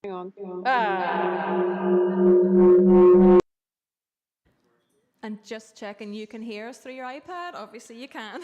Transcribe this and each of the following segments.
Hang on. Ah. And just checking, you can hear us through your iPad? Obviously, you can.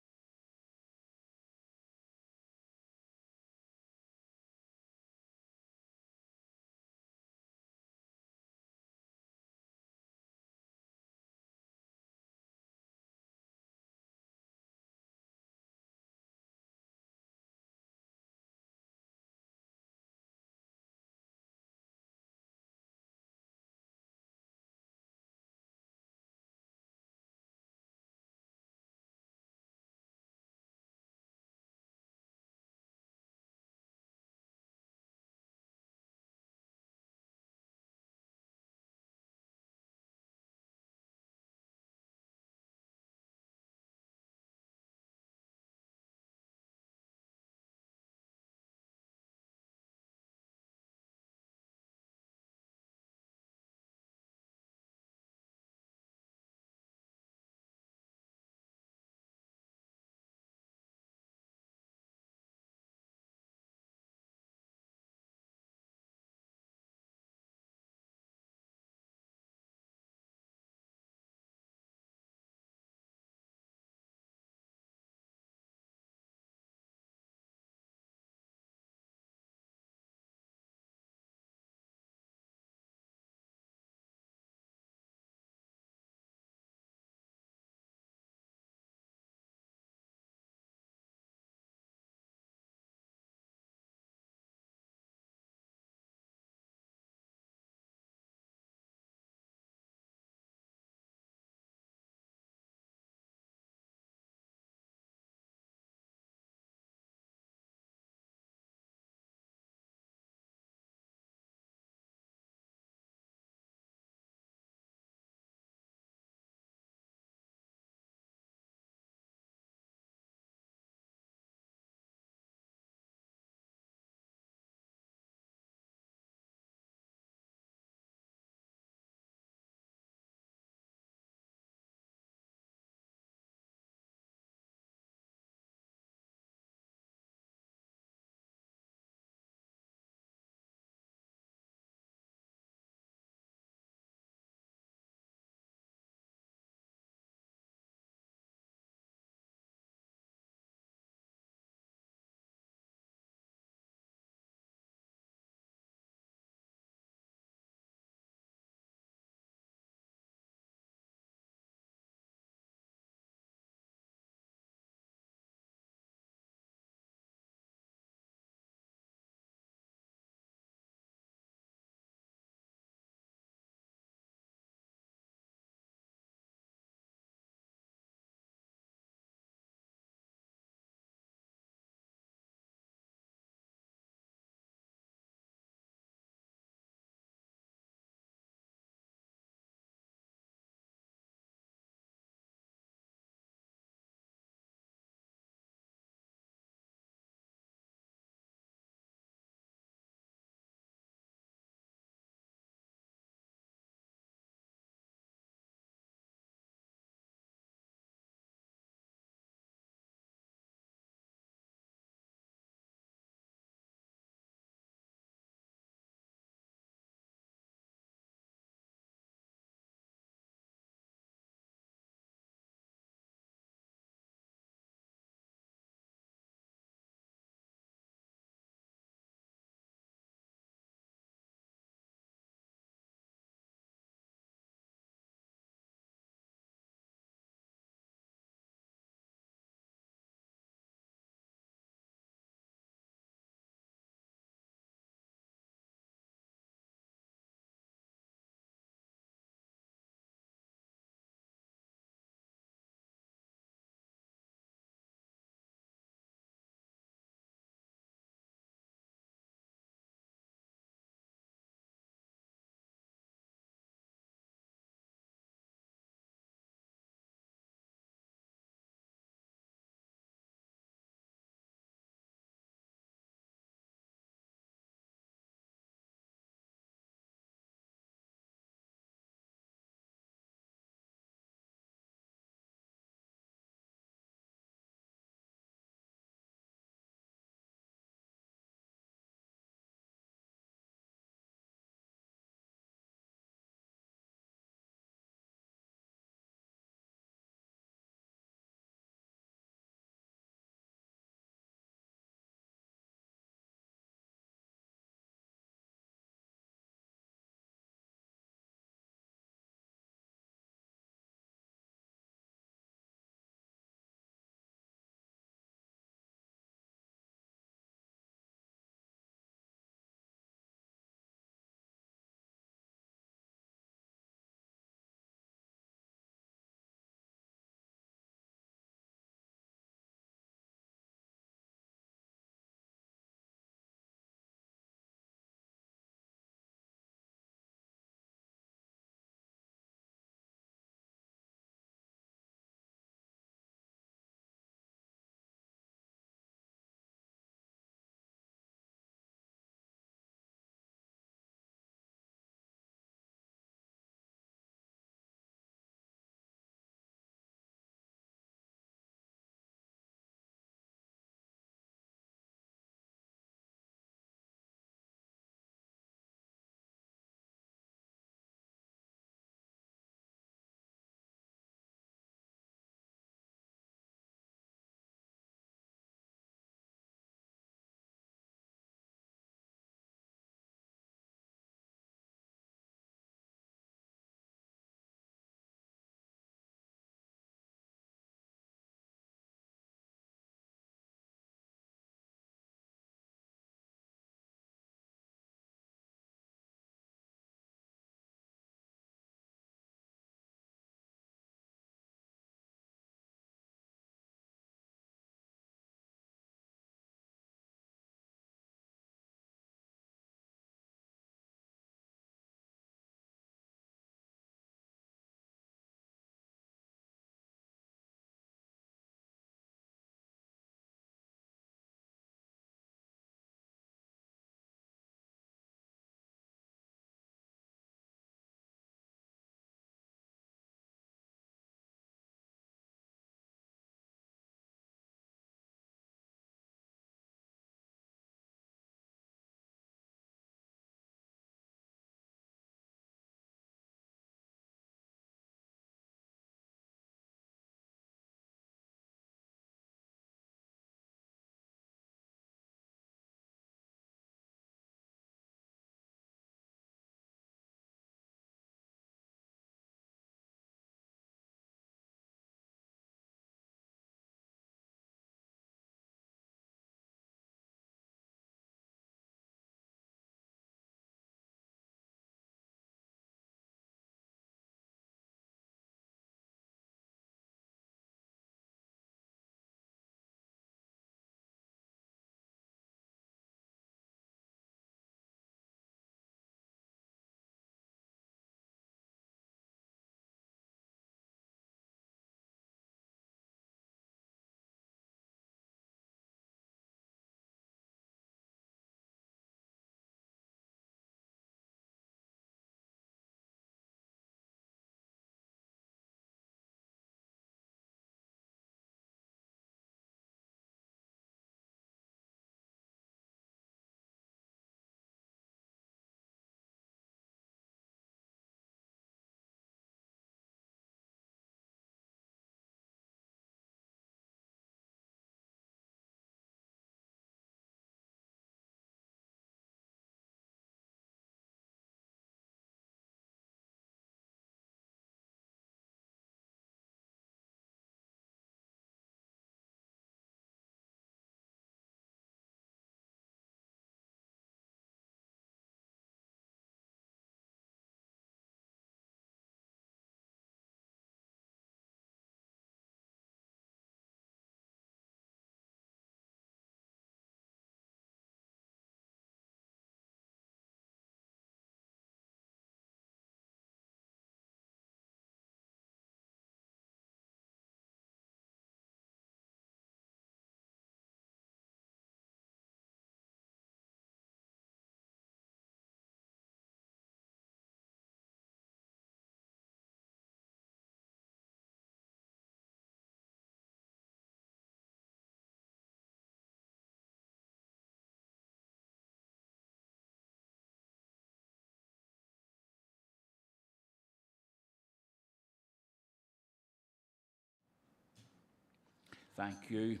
Thank you.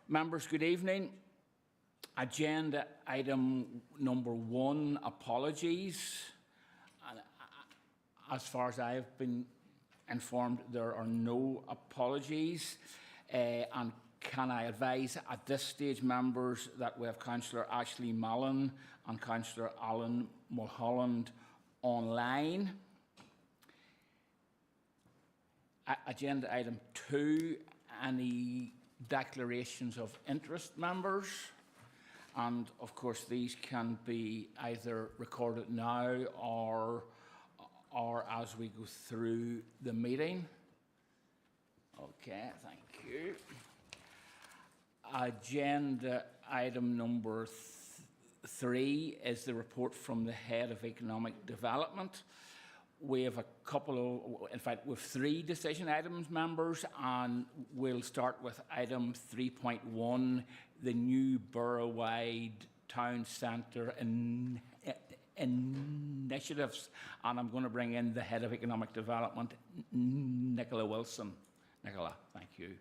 Members, good evening. Agenda item number 1, apologies. As far as I have been informed, there are no apologies. And can I advise at this stage, members, that we have Councillor Ashley Mallon and Councillor Alan Mulholland online. Agenda item 2, any declarations of interest, members? And of course, these can be either recorded now or as we go through the meeting. Okay, thank you. Agenda item number 3 is the report from the Head of Economic Development. We have a couple of, in fact, we have 3 decision items, members, and we'll start with item 3.1, the new borough-wide town centre initiatives. And I'm going to bring in the Head of Economic Development, Nicola Wilson. Nicola, thank you.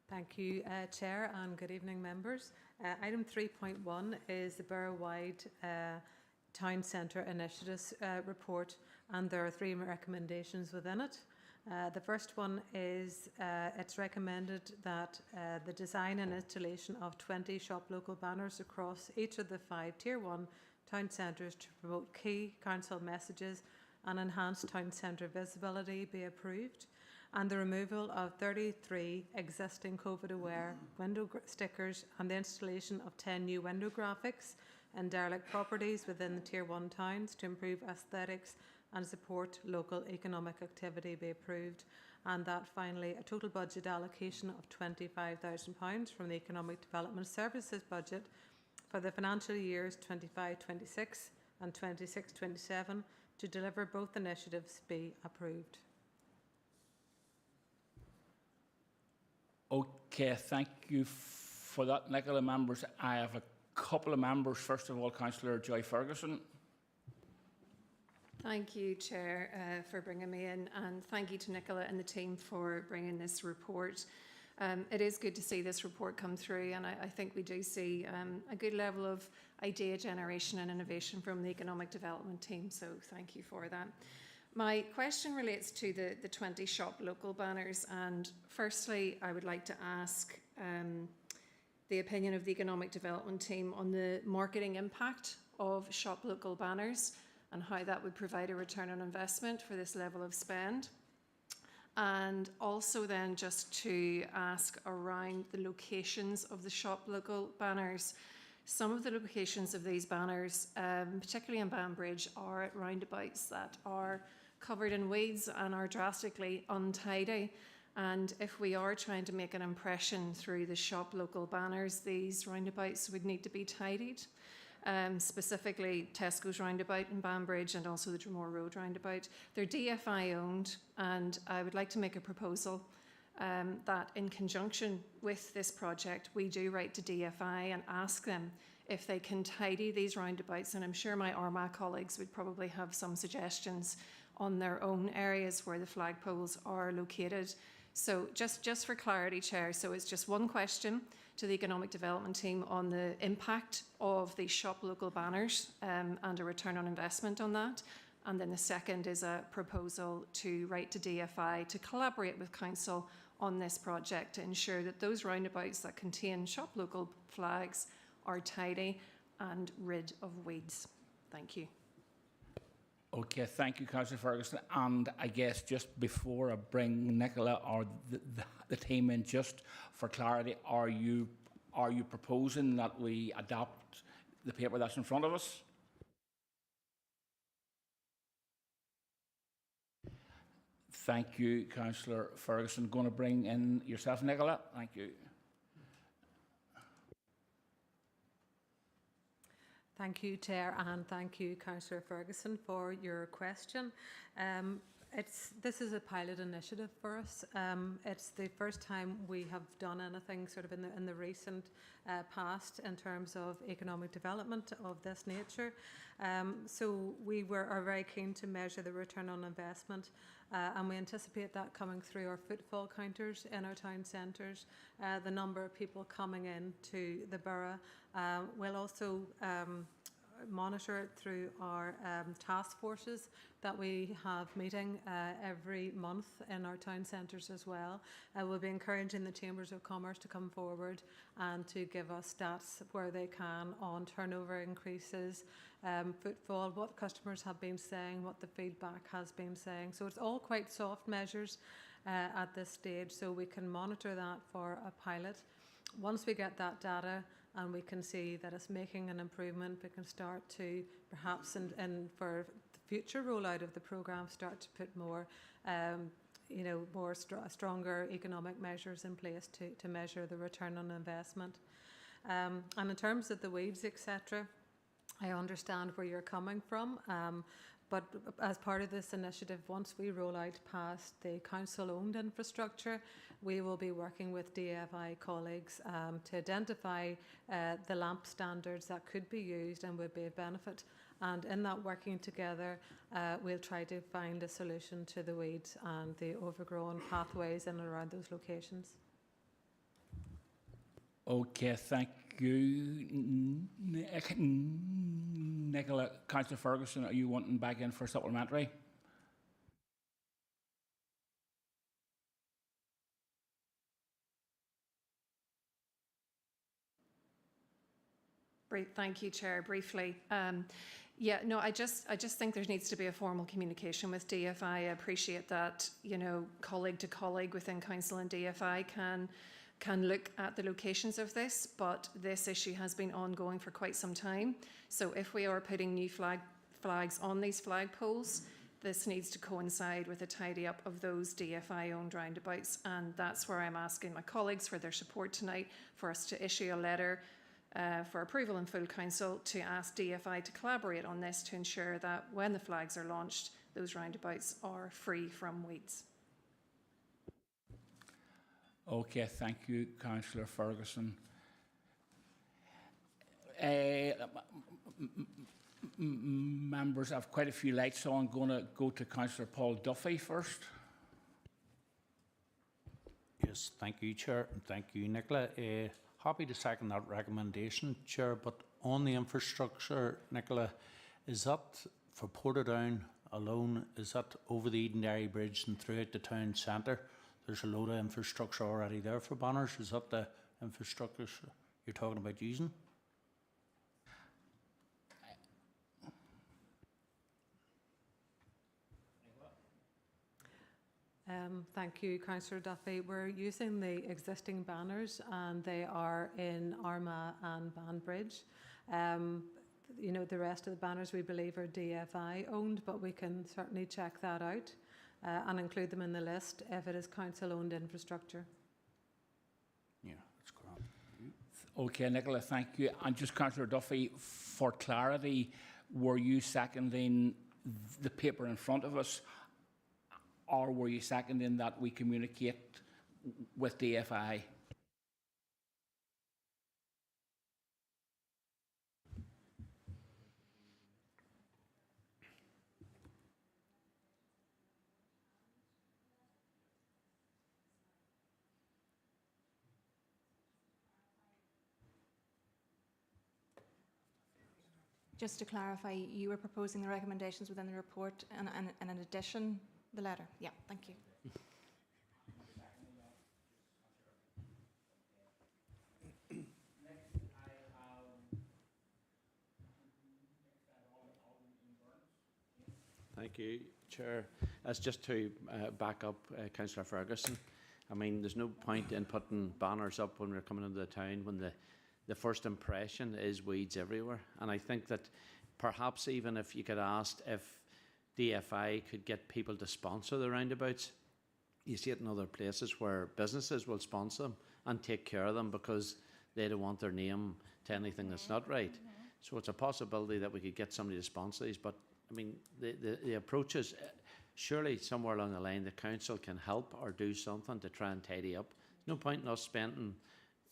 Thank you, Chair, and good evening, members. Item 3.1 is the borough-wide Town Centre Initiatives report, and there are 3 recommendations within it. The first one is it's recommended that the design and installation of 20 shop local banners across each of the 5 Tier 1 town centres to promote key council messages and enhance town centre visibility be approved, and the removal of 33 existing COVID-aware window stickers and the installation of 10 new window graphics in derelict properties within the Tier 1 towns to improve aesthetics and support local economic activity be approved, and that finally a total budget allocation of £25,000 from the Economic Development Services budget for the financial years 25-26 and 26-27 to deliver both initiatives be approved. Okay, thank you for that, Nicola. Members, I have a couple of members. First of all, Councillor Joy Ferguson. Thank you, Chair, for bringing me in, and thank you to Nicola and the team for bringing this report. It is good to see this report come through, and I think we do see a good level of idea generation and innovation from the economic development team, so thank you for that. My question relates to the 20 shop local banners, and firstly I would like to ask the opinion of the economic development team on the marketing impact of shop local banners and how that would provide a return on investment for this level of spend. And also then just to ask around the locations of the shop local banners. Some of the locations of these banners, particularly in Banbridge, are at roundabouts that are covered in weeds and are drastically untidy. And if we are trying to make an impression through the shop local banners, these roundabouts would need to be tidied. Specifically Tesco's roundabout in Banbridge and also the Dromore Road roundabout. They're DFI owned, and I would like to make a proposal that in conjunction with this project we do write to DFI and ask them if they can tidy these roundabouts, and I'm sure my Armagh colleagues would probably have some suggestions on their own areas where the flagpoles are located. So just for clarity, Chair, so it's just one question to the Economic Development team on the impact of the shop local banners and a return on investment on that. And then the second is a proposal to write to DFI to collaborate with Council on this project to ensure that those roundabouts that contain shop local flags are tidy and rid of weeds. Thank you. Okay, thank you, Councillor Ferguson. And I guess just before I bring Nicola or the team in, just for clarity, are you proposing that we adopt the paper that's in front of us? Thank you, Councillor Ferguson. Going to bring in yourself, Nicola. Thank you. Thank you, Chair, and thank you, Councillor Ferguson, for your question. This is a pilot initiative for us. It's the first time we have done anything sort of in the recent past in terms of economic development of this nature. So we are very keen to measure the return on investment, and we anticipate that coming through our footfall counters in our town centres, the number of people coming in to the borough. We'll also monitor it through our task forces that we have meeting every month in our town centres as well. We'll be encouraging the Chambers of Commerce to come forward and to give us stats where they can on turnover increases, footfall, what customers have been saying, what the feedback has been saying. So it's all quite soft measures at this stage, so we can monitor that for a pilot. Once we get that data, and we can see that it's making an improvement, we can start to perhaps, and for the future rollout of the programme, start to put more, stronger economic measures in place to measure the return on investment. And in terms of the weeds, etc., I understand where you're coming from. But as part of this initiative, once we roll out past the council-owned infrastructure, we will be working with DFI colleagues to identify the LAMP standards that could be used and would be of benefit. And in that working together, we'll try to find a solution to the weeds and the overgrown pathways in and around those locations. Okay, thank you. Nicola, Councillor Ferguson, are you wanting back in for supplementary? Thank you, Chair. Briefly, I just think there needs to be a formal communication with DFI. I appreciate that, colleague to colleague within Council and DFI can look at the locations of this, but this issue has been ongoing for quite some time. So if we are putting new flags on these flagpoles, this needs to coincide with a tidy up of those DFI-owned roundabouts, and that's where I'm asking my colleagues for their support tonight for us to issue a letter for approval in full council to ask DFI to collaborate on this to ensure that when the flags are launched, those roundabouts are free from weeds. Okay, thank you, Councillor Ferguson. Members, I have quite a few lights, so I'm going to go to Councillor Paul Duffy first. Yes, thank you, Chair, and thank you, Nicola. Happy to second that recommendation, Chair, but on the infrastructure, Nicola, is that for Portadown alone? Is that over the Edenderry Bridge and throughout the town centre? There's a load of infrastructure already there for banners. Is that the infrastructure you're talking about using? Thank you, Councillor Duffy. We're using the existing banners, and they are in Armagh and Banbridge. The rest of the banners we believe are DFI owned, but we can certainly check that out and include them in the list if it is council-owned infrastructure. Yeah, that's correct. Okay, Nicola, thank you. And just Councillor Duffy, for clarity, were you seconding the paper in front of us, or were you seconding that we communicate with DFI? Just to clarify, you were proposing the recommendations within the report and in addition, the letter. Yeah, thank you. Thank you, Chair. That's just to back up Councillor Ferguson. I mean, there's no point in putting banners up when we're coming into the town when the first impression is weeds everywhere. And I think that perhaps even if you could ask if DFI could get people to sponsor the roundabouts, you see it in other places where businesses will sponsor them and take care of them because they don't want their name to anything that's not right. So it's a possibility that we could get somebody to sponsor these. But I mean, the approach is surely somewhere along the line the council can help or do something to try and tidy up. No point in us spending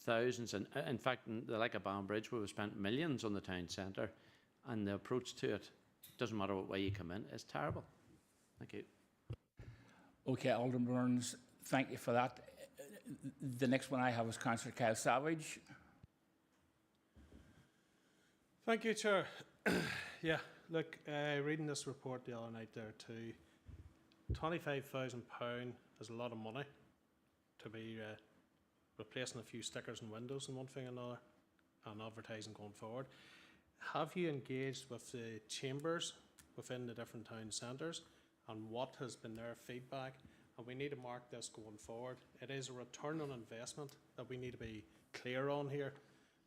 thousands, and in fact, in the like of Banbridge, where we spent millions on the town centre, and the approach to it, doesn't matter what way you come in, is terrible. Thank you. Okay, Alderman Burns, thank you for that. The next one I have is Councillor Kyle Savage. Thank you, Chair. Yeah, look, reading this report the other night there too, £25,000 is a lot of money to be replacing a few stickers and windows and one thing or another, and advertising going forward. Have you engaged with the chambers within the different town centres, and what has been their feedback? And we need to mark this going forward. It is a return on investment that we need to be clear on here,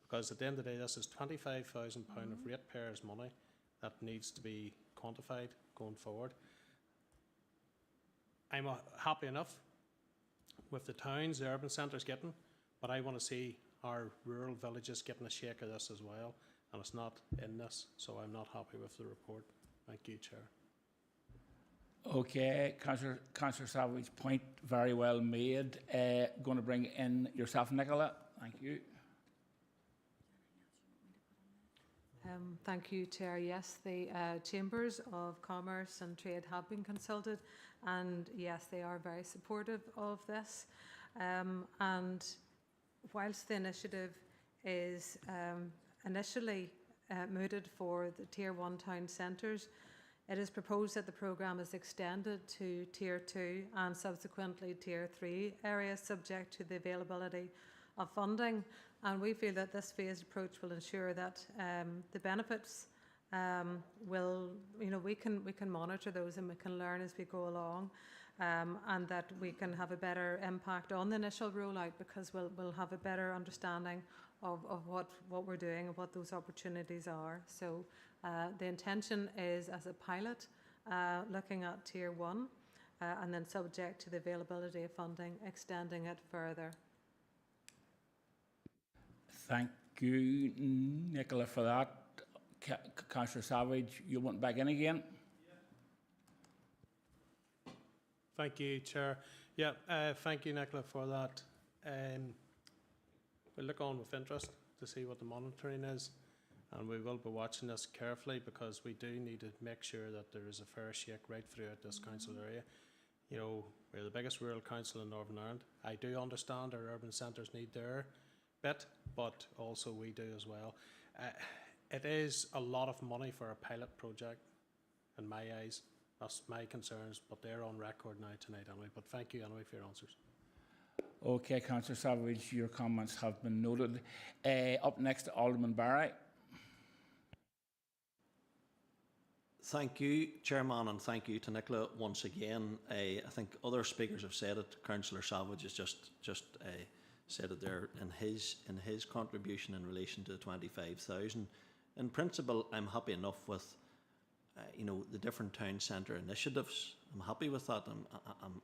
because at the end of the day, this is £25,000 of ratepayers' money that needs to be quantified going forward. I'm happy enough with the towns, the urban centres getting, but I want to see our rural villages getting a shake of this as well, and it's not in this, so I'm not happy with the report. Thank you, Chair. Okay, Councillor Savage, point very well made. Going to bring in yourself, Nicola. Thank you. Thank you, Chair. Yes, the Chambers of Commerce and Trade have been consulted, and yes, they are very supportive of this. And whilst the initiative is initially mooted for the Tier 1 town centres, it is proposed that the programme is extended to Tier 2 and subsequently Tier 3 areas, subject to the availability of funding. And we feel that this phased approach will ensure that the benefits will, we can monitor those and we can learn as we go along, and that we can have a better impact on the initial rollout, because we'll have a better understanding of what we're doing and what those opportunities are. So the intention is, as a pilot, looking at Tier 1 and then, subject to the availability of funding, extending it further. Thank you, Nicola, for that. Councillor Savage, you want back in again? Thank you, Chair. Yeah, thank you, Nicola, for that. We'll look on with interest to see what the monitoring is, and we will be watching this carefully, because we do need to make sure that there is a fair shake right throughout this council area. We're the biggest rural council in Northern Ireland. I do understand our urban centres need their bit, but also we do as well. It is a lot of money for a pilot project, in my eyes. That's my concerns, but they're on record now tonight anyway. But thank you anyway for your answers. Okay, Councillor Savage, your comments have been noted. Up next, Alderman Barry. Thank you, Chairman, and thank you to Nicola once again. I think other speakers have said it. Councillor Savage has just said it there in his contribution in relation to the 25,000. In principle, I'm happy enough with the different town centre initiatives. I'm happy with that.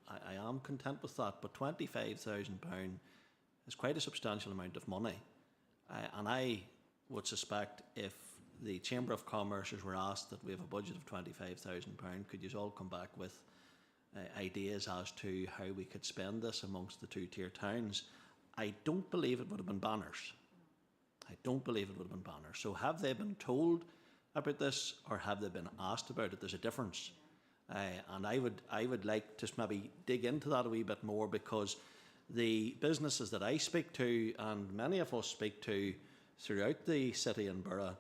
I am content with that. But £25,000 is quite a substantial amount of money, and I would suspect if the Chamber of Commerce were asked that we have a budget of £25,000, could you all come back with ideas as to how we could spend this amongst the two-tier towns? I don't believe it would have been banners. I don't believe it would have been banners. So have they been told about this, or have they been asked about it? There's a difference. And I would like to maybe dig into that a wee bit more, because the businesses that I speak to, and many of us speak to throughout the city and borough,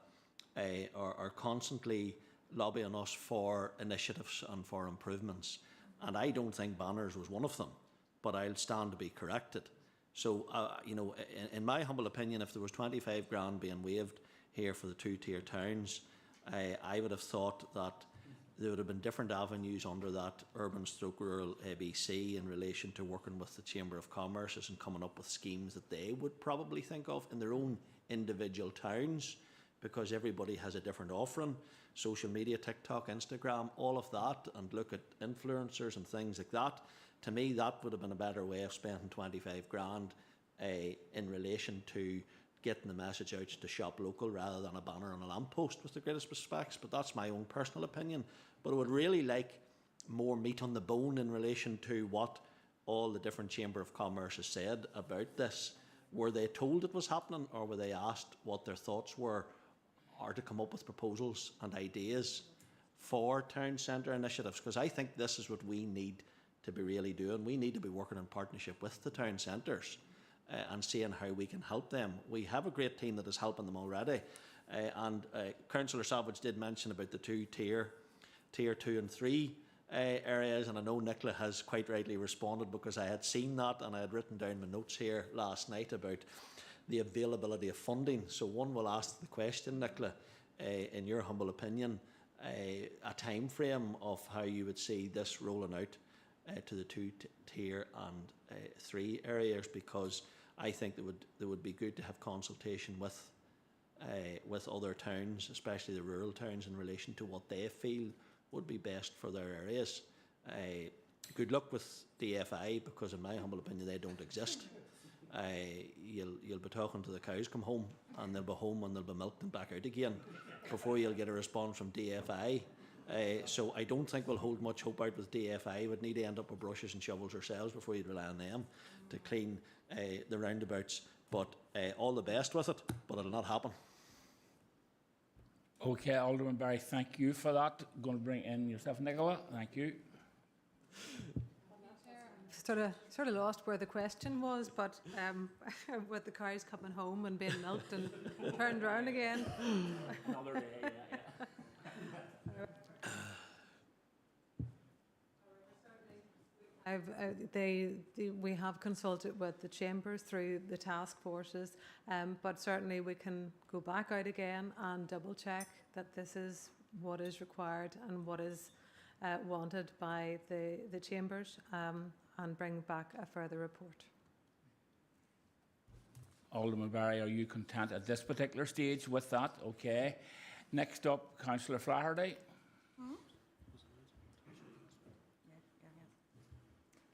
are constantly lobbying us for initiatives and for improvements. And I don't think banners was one of them, but I'll stand to be corrected. So, in my humble opinion, if there was 25 grand being waived here for the two-tier towns, I would have thought that there would have been different avenues under that urban/rural ABC in relation to working with the Chamber of Commerce and coming up with schemes that they would probably think of in their own individual towns, because everybody has a different offering. Social media, TikTok, Instagram, all of that, and look at influencers and things like that. To me, that would have been a better way of spending 25 grand in relation to getting the message out to shop local, rather than a banner on a lamppost, with the greatest respects. But that's my own personal opinion. But I would really like more meat on the bone in relation to what all the different Chamber of Commerce has said about this. Were they told it was happening, or were they asked what their thoughts were, or to come up with proposals and ideas for town centre initiatives? Because I think this is what we need to be really doing. We need to be working in partnership with the town centres and seeing how we can help them. We have a great team that is helping them already. Councillor Savage did mention about the tier 2 and 3 areas, and I know Nicola has quite rightly responded, because I had seen that and I had written down my notes here last night about the availability of funding. So one will ask the question, Nicola, in your humble opinion, a time frame of how you would see this rolling out to the 2 tier and 3 areas, because I think it would be good to have consultation with other towns, especially the rural towns, in relation to what they feel would be best for their areas. Good luck with DFI, because in my humble opinion they don't exist. You'll be talking to the cows come home, and they'll be home and they'll be milked and back out again before you'll get a response from DFI. So I don't think we'll hold much hope out with DFI. We'd need to end up with brushes and shovels ourselves before you'd rely on them to clean the roundabouts. But all the best with it, but it'll not happen. Okay, Alderman Barry, thank you for that. Going to bring in yourself, Nicola. Thank you. Sort of lost where the question was, but with the cows coming home and being milked and turned round again. Another day, yeah. We have consulted with the chambers through the task forces, but certainly we can go back out again and double check that this is what is required and what is wanted by the chambers, and bring back a further report. Alderman Barry, are you content at this particular stage with that? Okay. Next up, Councillor Flaherty.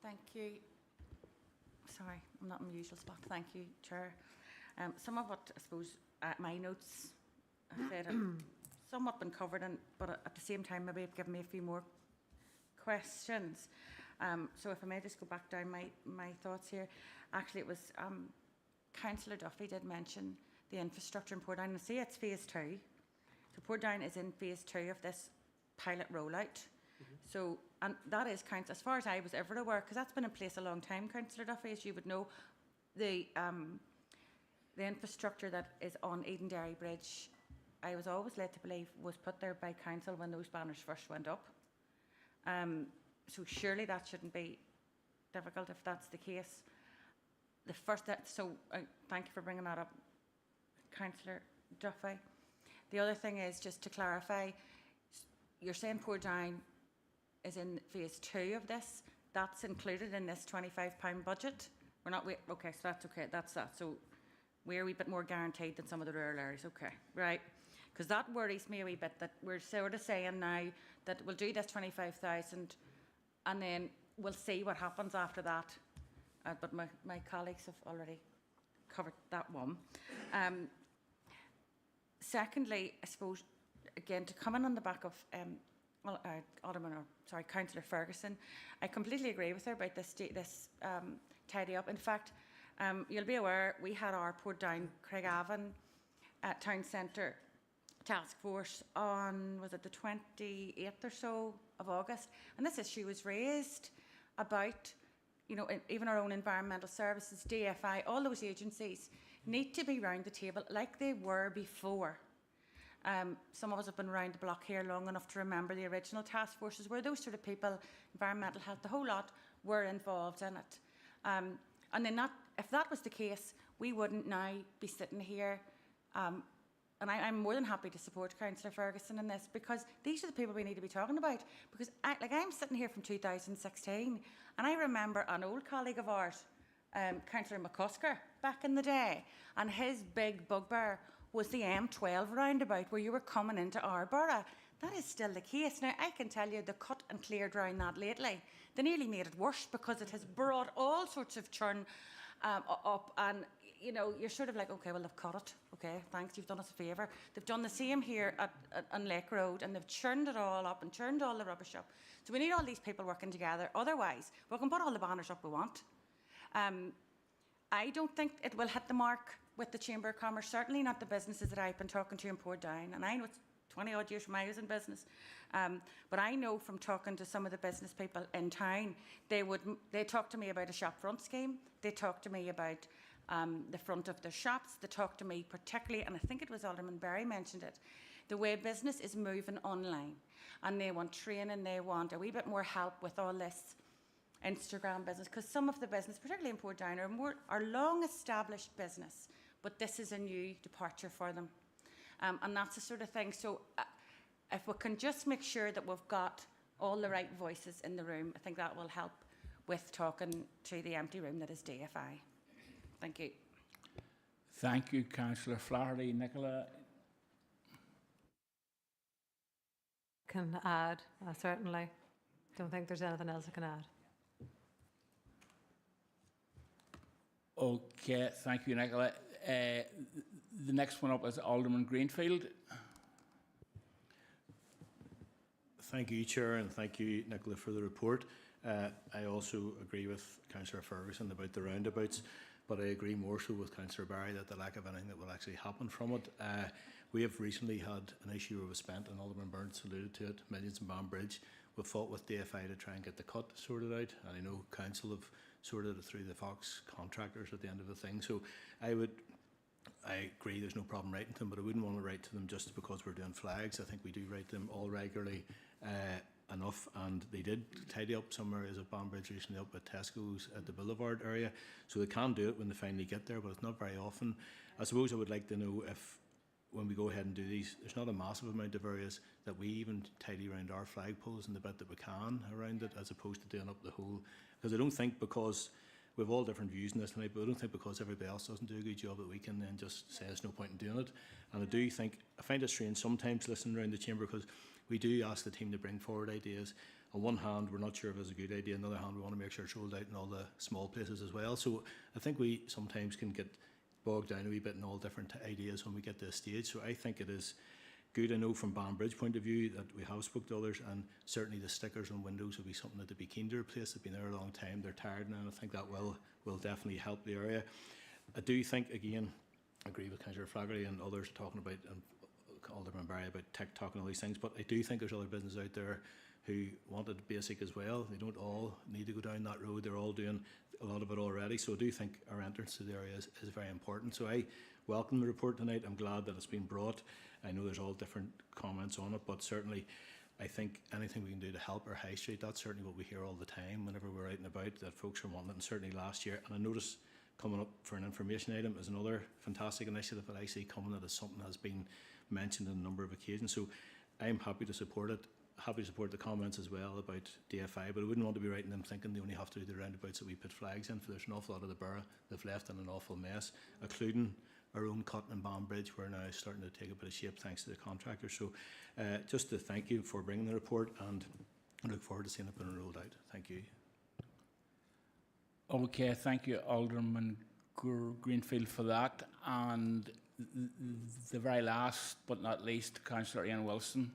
Thank you. Sorry, I'm not in my usual spot. Thank you, Chair. Some of what, I suppose, my notes, I said, somewhat been covered, but at the same time, maybe give me a few more questions. So if I may just go back down my thoughts here. Actually, it was Councillor Duffy did mention the infrastructure in Portadown. And see, it's phase 2. So Portadown is in phase 2 of this pilot rollout. So, and that is, as far as I was ever aware, because that's been in place a long time, Councillor Duffy, as you would know, the infrastructure that is on Edenderry Bridge, I was always led to believe was put there by council when those banners first went up. So surely that shouldn't be difficult if that's the case. Thank you for bringing that up, Councillor Duffy. The other thing is, just to clarify, you're saying Portadown is in phase 2 of this. That's included in this £25 budget. We're not. Okay, so that's okay. That's that. So we're a wee bit more guaranteed than some of the rural areas. Okay, right. Because that worries me a wee bit, that we're sort of saying now that we'll do this 25,000, and then we'll see what happens after that. But my colleagues have already covered that one. Secondly, I suppose, again, to come in on the back of Councillor Ferguson, I completely agree with her about this tidy up. In fact, you'll be aware we had our Portadown Craigavon Town Centre task force on, was it the 28th or so of August, and this issue was raised about, even our own environmental services, DFI, all those agencies need to be round the table like they were before. Some of us have been around the block here long enough to remember the original task forces where those sort of people, environmental health, the whole lot, were involved in it. And then if that was the case, we wouldn't now be sitting here. And I'm more than happy to support Councillor Ferguson in this, because these are the people we need to be talking about. Because I'm sitting here from 2016, and I remember an old colleague of ours, Councillor McCusker, back in the day, and his big bugbear was the M12 roundabout where you were coming into our borough. That is still the case. Now, I can tell you the cut and cleared around that lately, they nearly made it worse because it has brought all sorts of churn up, and you know, you're sort of like, okay, well, they've cut it. Okay, thanks, you've done us a favour. They've done the same here on Lake Road, and they've churned it all up and churned all the rubbish up. So we need all these people working together. Otherwise, we can put all the banners up we want. I don't think it will hit the mark with the Chamber of Commerce, certainly not the businesses that I've been talking to in Portdown. And I know it's 20 odd years from I was in business. But I know from talking to some of the business people in town, they talk to me about a shop front scheme. They talk to me about the front of their shops. They talk to me particularly, and I think it was Alderman Berry mentioned it, the way business is moving online. And they want training, they want a wee bit more help with all this Instagram business, because some of the business, particularly in Portdown, are long established business, but this is a new departure for them. And that's the sort of thing. So if we can just make sure that we've got all the right voices in the room, I think that will help with talking to the empty room that is DFI. Thank you. Thank you, Councillor Flaherty. Nicola? Can add, certainly. Don't think there's anything else I can add. Okay, thank you, Nicola. The next one up is Alderman Greenfield. Thank you, Chair, and thank you, Nicola, for the report. I also agree with Councillor Ferguson about the roundabouts, but I agree more so with Councillor Barry that the lack of anything that will actually happen from it. We have recently had an issue where we spent, and Alderman Burns alluded to it, millions in Banbridge. We fought with DFI to try and get the cut sorted out, and I know Council have sorted it through the Fox contractors at the end of the thing. So I agree there's no problem writing to them, but I wouldn't want to write to them just because we're doing flags. I think we do write them all regularly enough, and they did tidy up some areas of Banbridge recently up at Tesco's at the Boulevard area, so they can do it when they finally get there, but it's not very often. I suppose I would like to know if, when we go ahead and do these, there's not a massive amount of areas that we even tidy around our flagpoles and the bit that we can around it, as opposed to doing up the whole. Because I don't think, because we have all different views on this tonight, but I don't think because everybody else doesn't do a good job that we can then just say there's no point in doing it. And I do think, I find it strange sometimes listening around the chamber, because we do ask the team to bring forward ideas. On one hand, we're not sure if it's a good idea. On the other hand, we want to make sure it's rolled out in all the small places as well. So I think we sometimes can get bogged down a wee bit in all different ideas when we get to a stage. So I think it is good. I know from Banbridge point of view that we have spoke to others, and certainly the stickers on windows would be something that they'd be keen to replace. They've been there a long time, they're tired now, and I think that will definitely help the area. I do think, again, I agree with Councillor Flaherty and others talking about, and Alderman Barry, about TikTok and all these things, but I do think there's other businesses out there who wanted basic as well. They don't all need to go down that road. They're all doing a lot of it already. So I do think our entrance to the area is very important. So I welcome the report tonight. I'm glad that it's been brought. I know there's all different comments on it, but certainly I think anything we can do to help our high street, that's certainly what we hear all the time whenever we're out and about, that folks are wanting it, and certainly last year. And I notice coming up for an information item is another fantastic initiative that I see coming, that is something that has been mentioned on a number of occasions. So I'm happy to support it. Happy to support the comments as well about DFI, but I wouldn't want to be writing them thinking they only have to do the roundabouts that we put flags in, for there's an awful lot of the borough they've left in an awful mess, including our own cut in Banbridge. We're now starting to take a bit of shape thanks to the contractors. So just to thank you for bringing the report, and I look forward to seeing it being rolled out. Thank you. Okay, thank you, Alderman Greenfield, for that. And the very last but not least, Councillor Ian Wilson.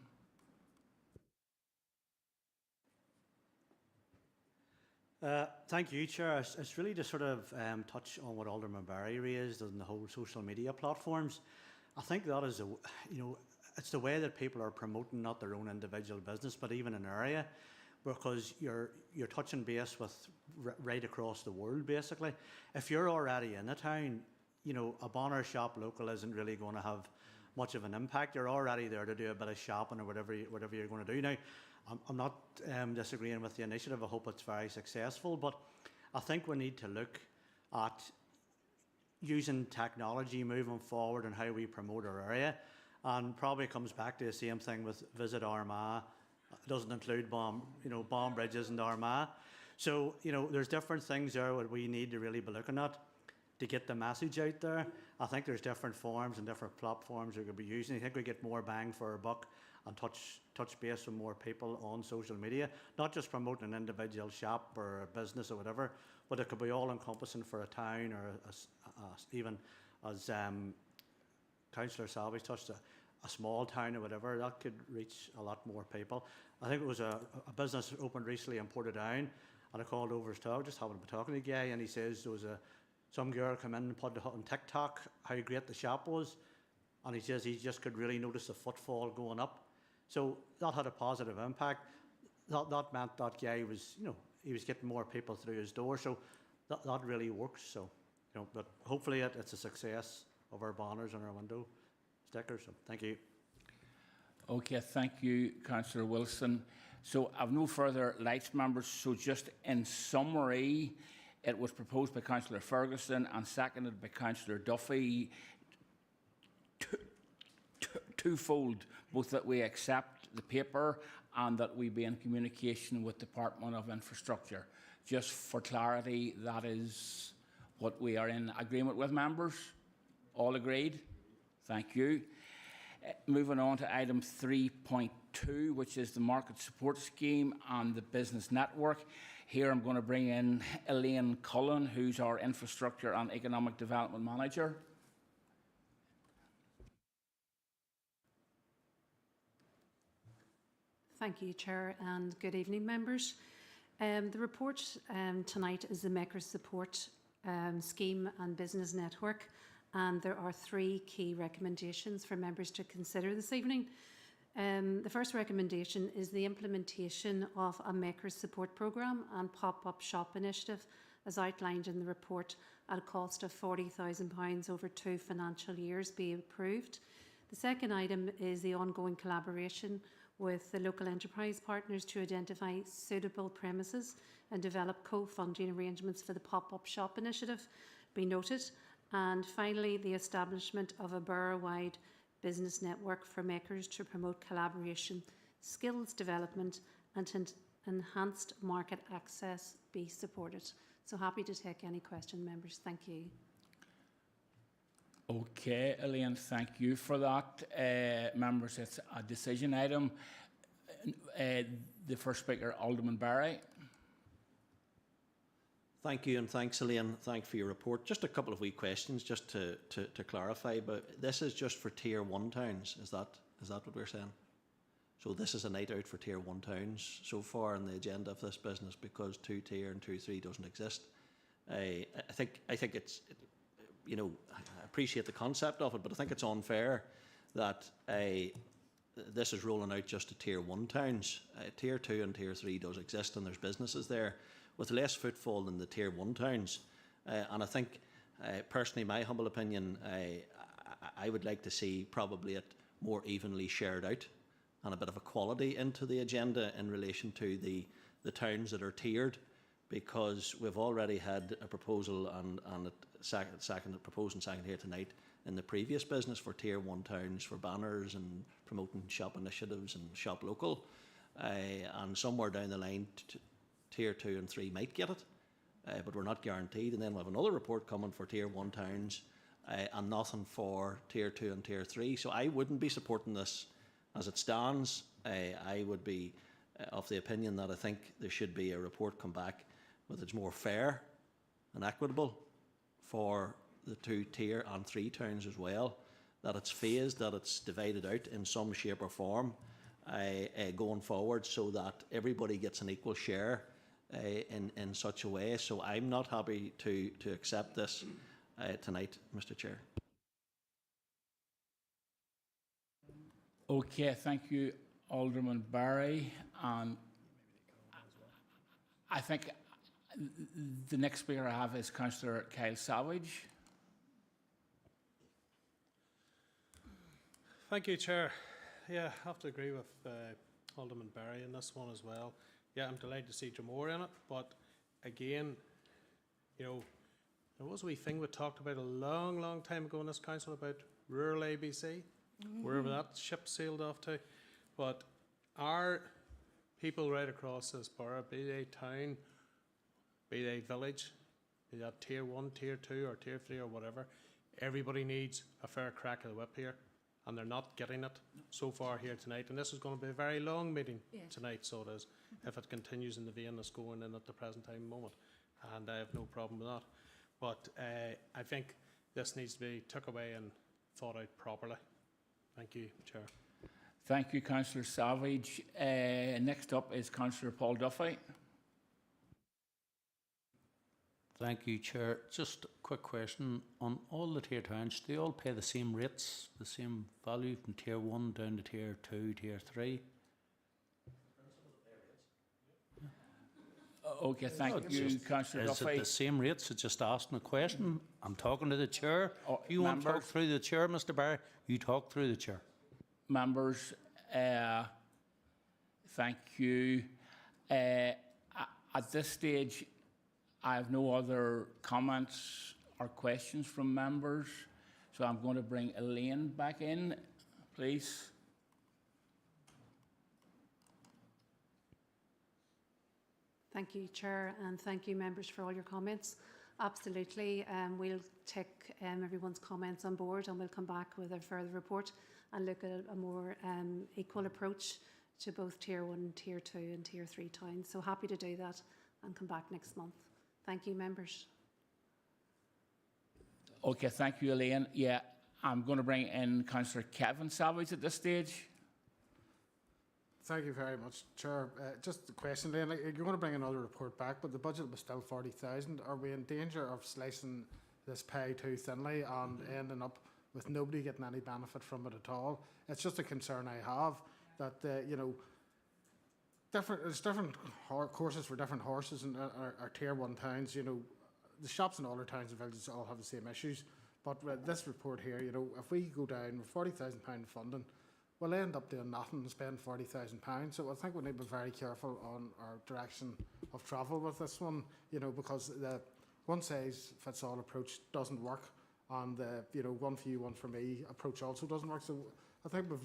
Thank you, Chair. It's really to sort of touch on what Alderman Barry raised on the whole social media platforms. I think that is, it's the way that people are promoting not their own individual business, but even an area, because you're touching base with right across the world, basically. If you're already in a town, a banner shop local isn't really going to have much of an impact. You're already there to do a bit of shopping or whatever you're going to do. Now, I'm not disagreeing with the initiative. I hope it's very successful, but I think we need to look at using technology moving forward and how we promote our area, and probably comes back to the same thing with Visit Armagh. It doesn't include Banbridge isn't Armagh. So, there's different things there that we need to really be looking at to get the message out there. I think there's different forms and different platforms we could be using. I think we get more bang for our buck and touch base with more people on social media, not just promoting an individual shop or a business or whatever, but it could be all encompassing for a town, or even as Councillor Savage touched, a small town or whatever, that could reach a lot more people. I think it was a business opened recently in Portadown, and I called over his talk, just happened to be talking to the guy, and he says there was some girl come in and put it on TikTok how great the shop was, and he says he just could really notice the footfall going up. So that had a positive impact. That meant that guy was, he was getting more people through his door. So that really works. So, but hopefully it's a success of our banners and our window stickers. So thank you. Okay, thank you, Councillor Wilson. So I've no further lights, members. So just in summary, it was proposed by Councillor Ferguson and seconded by Councillor Duffy. Twofold, both that we accept the paper and that we be in communication with Department of Infrastructure. Just for clarity, that is what we are in agreement with, members. All agreed? Thank you. Moving on to item 3.2, which is the Market Support Scheme and the Business Network. Here I'm going to bring in Elaine Cullen, who's our Infrastructure and Economic Development Manager. Thank you, Chair, and good evening, members. The report tonight is the Maker Support Scheme and Business Network, and there are 3 key recommendations for members to consider this evening. The first recommendation is the implementation of a Maker Support Programme and Pop-Up Shop Initiative, as outlined in the report, at a cost of £40,000 over 2 financial years be approved. The second item is the ongoing collaboration with the local enterprise partners to identify suitable premises and develop co-funding arrangements for the pop-up shop initiative be noted. And finally, the establishment of a borough-wide business network for makers to promote collaboration, skills development and enhanced market access be supported. So happy to take any question, members. Thank you. Okay, Elaine, thank you for that. Members, it's a decision item. The first speaker, Alderman Barry. Thank you, and thanks, Elaine. Thanks for your report. Just a couple of wee questions, just to clarify. But this is just for Tier 1 towns. Is that what we're saying? So this is a night out for Tier 1 towns so far in the agenda of this business, because 2-tier and 2-3 doesn't exist. I think it's, I appreciate the concept of it, but I think it's unfair that this is rolling out just to Tier 1 towns. Tier 2 and Tier 3 does exist, and there's businesses there with less footfall than the Tier 1 towns. And I think, personally, my humble opinion, I would like to see probably it more evenly shared out and a bit of equality into the agenda in relation to the towns that are tiered, because we've already had a proposal and proposed and second here tonight in the previous business for Tier 1 towns for banners and promoting shop initiatives and shop local. And somewhere down the line, Tier 2 and 3 might get it, but we're not guaranteed. And then we'll have another report coming for Tier 1 towns and nothing for Tier 2 and Tier 3. So I wouldn't be supporting this as it stands. I would be of the opinion that I think there should be a report come back with it's more fair and equitable for the 2-tier and 3 towns as well, that it's phased, that it's divided out in some shape or form going forward, so that everybody gets an equal share in such a way. So I'm not happy to accept this tonight, Mr. Chair. Okay, thank you, Alderman Barry. I think the next speaker I have is Councillor Kyle Savage. Thank you, Chair. Yeah, I have to agree with Alderman Barry in this one as well. Yeah, I'm delighted to see Jamore in it, but again, there was a wee thing we talked about a long time ago in this council about rural ABC, wherever that ship sailed off to. But our people right across this borough, be they town, be they village, be that Tier 1, Tier 2 or Tier 3 or whatever, everybody needs a fair crack of the whip here. and they're not getting it so far here tonight. And this is going to be a very long meeting tonight, so it is, if it continues in the vein that's going in at the present time moment. And I have no problem with that. But I think this needs to be took away and thought out properly. Thank you, Chair. Thank you, Councillor Savage. Next up is Councillor Paul Duffy. Thank you, Chair. Just a quick question. On all the tier towns, do they all pay the same rates, the same value from tier 1 down to tier 2, tier 3? Okay, thank you, Councillor Is Duffy. it the same rates? It's just asking a question. I'm talking to the Chair. Oh, You want to talk members. through the Chair, Mr Barry? You talk through the Chair. Members, thank you. At this stage, I have no other comments or questions from members, so I'm going to bring Elaine back in, please. Thank you, Chair, and thank you, members, for all your comments. Absolutely, we'll take everyone's comments on board, and we'll come back with a further report and look at a more equal approach to both Tier 1, Tier 2 and Tier 3 towns. So happy to do that and come back next month. Thank you, members. Okay, thank you, Elaine. Yeah, I'm going to bring in Councillor Kevin Savage at this stage. Thank you very much, Chair. Just a question, Lane. You're going to bring another report back, but the budget was still 40,000. Are we in danger of slicing this pie too thinly and ending up with nobody getting any benefit from it at all? It's just a concern I have that you know, there's different courses for different horses in our tier 1 towns. You know, the shops in all our towns and villages all have the same issues. But with this report here, you know, if we go down with £40,000 funding, we'll end up doing nothing and spend £40,000. So I think we need to be very careful on our direction of travel with this one, you know, because the one-size-fits-all approach doesn't work, and the, you know, one for you, one for me approach also doesn't work. So I think we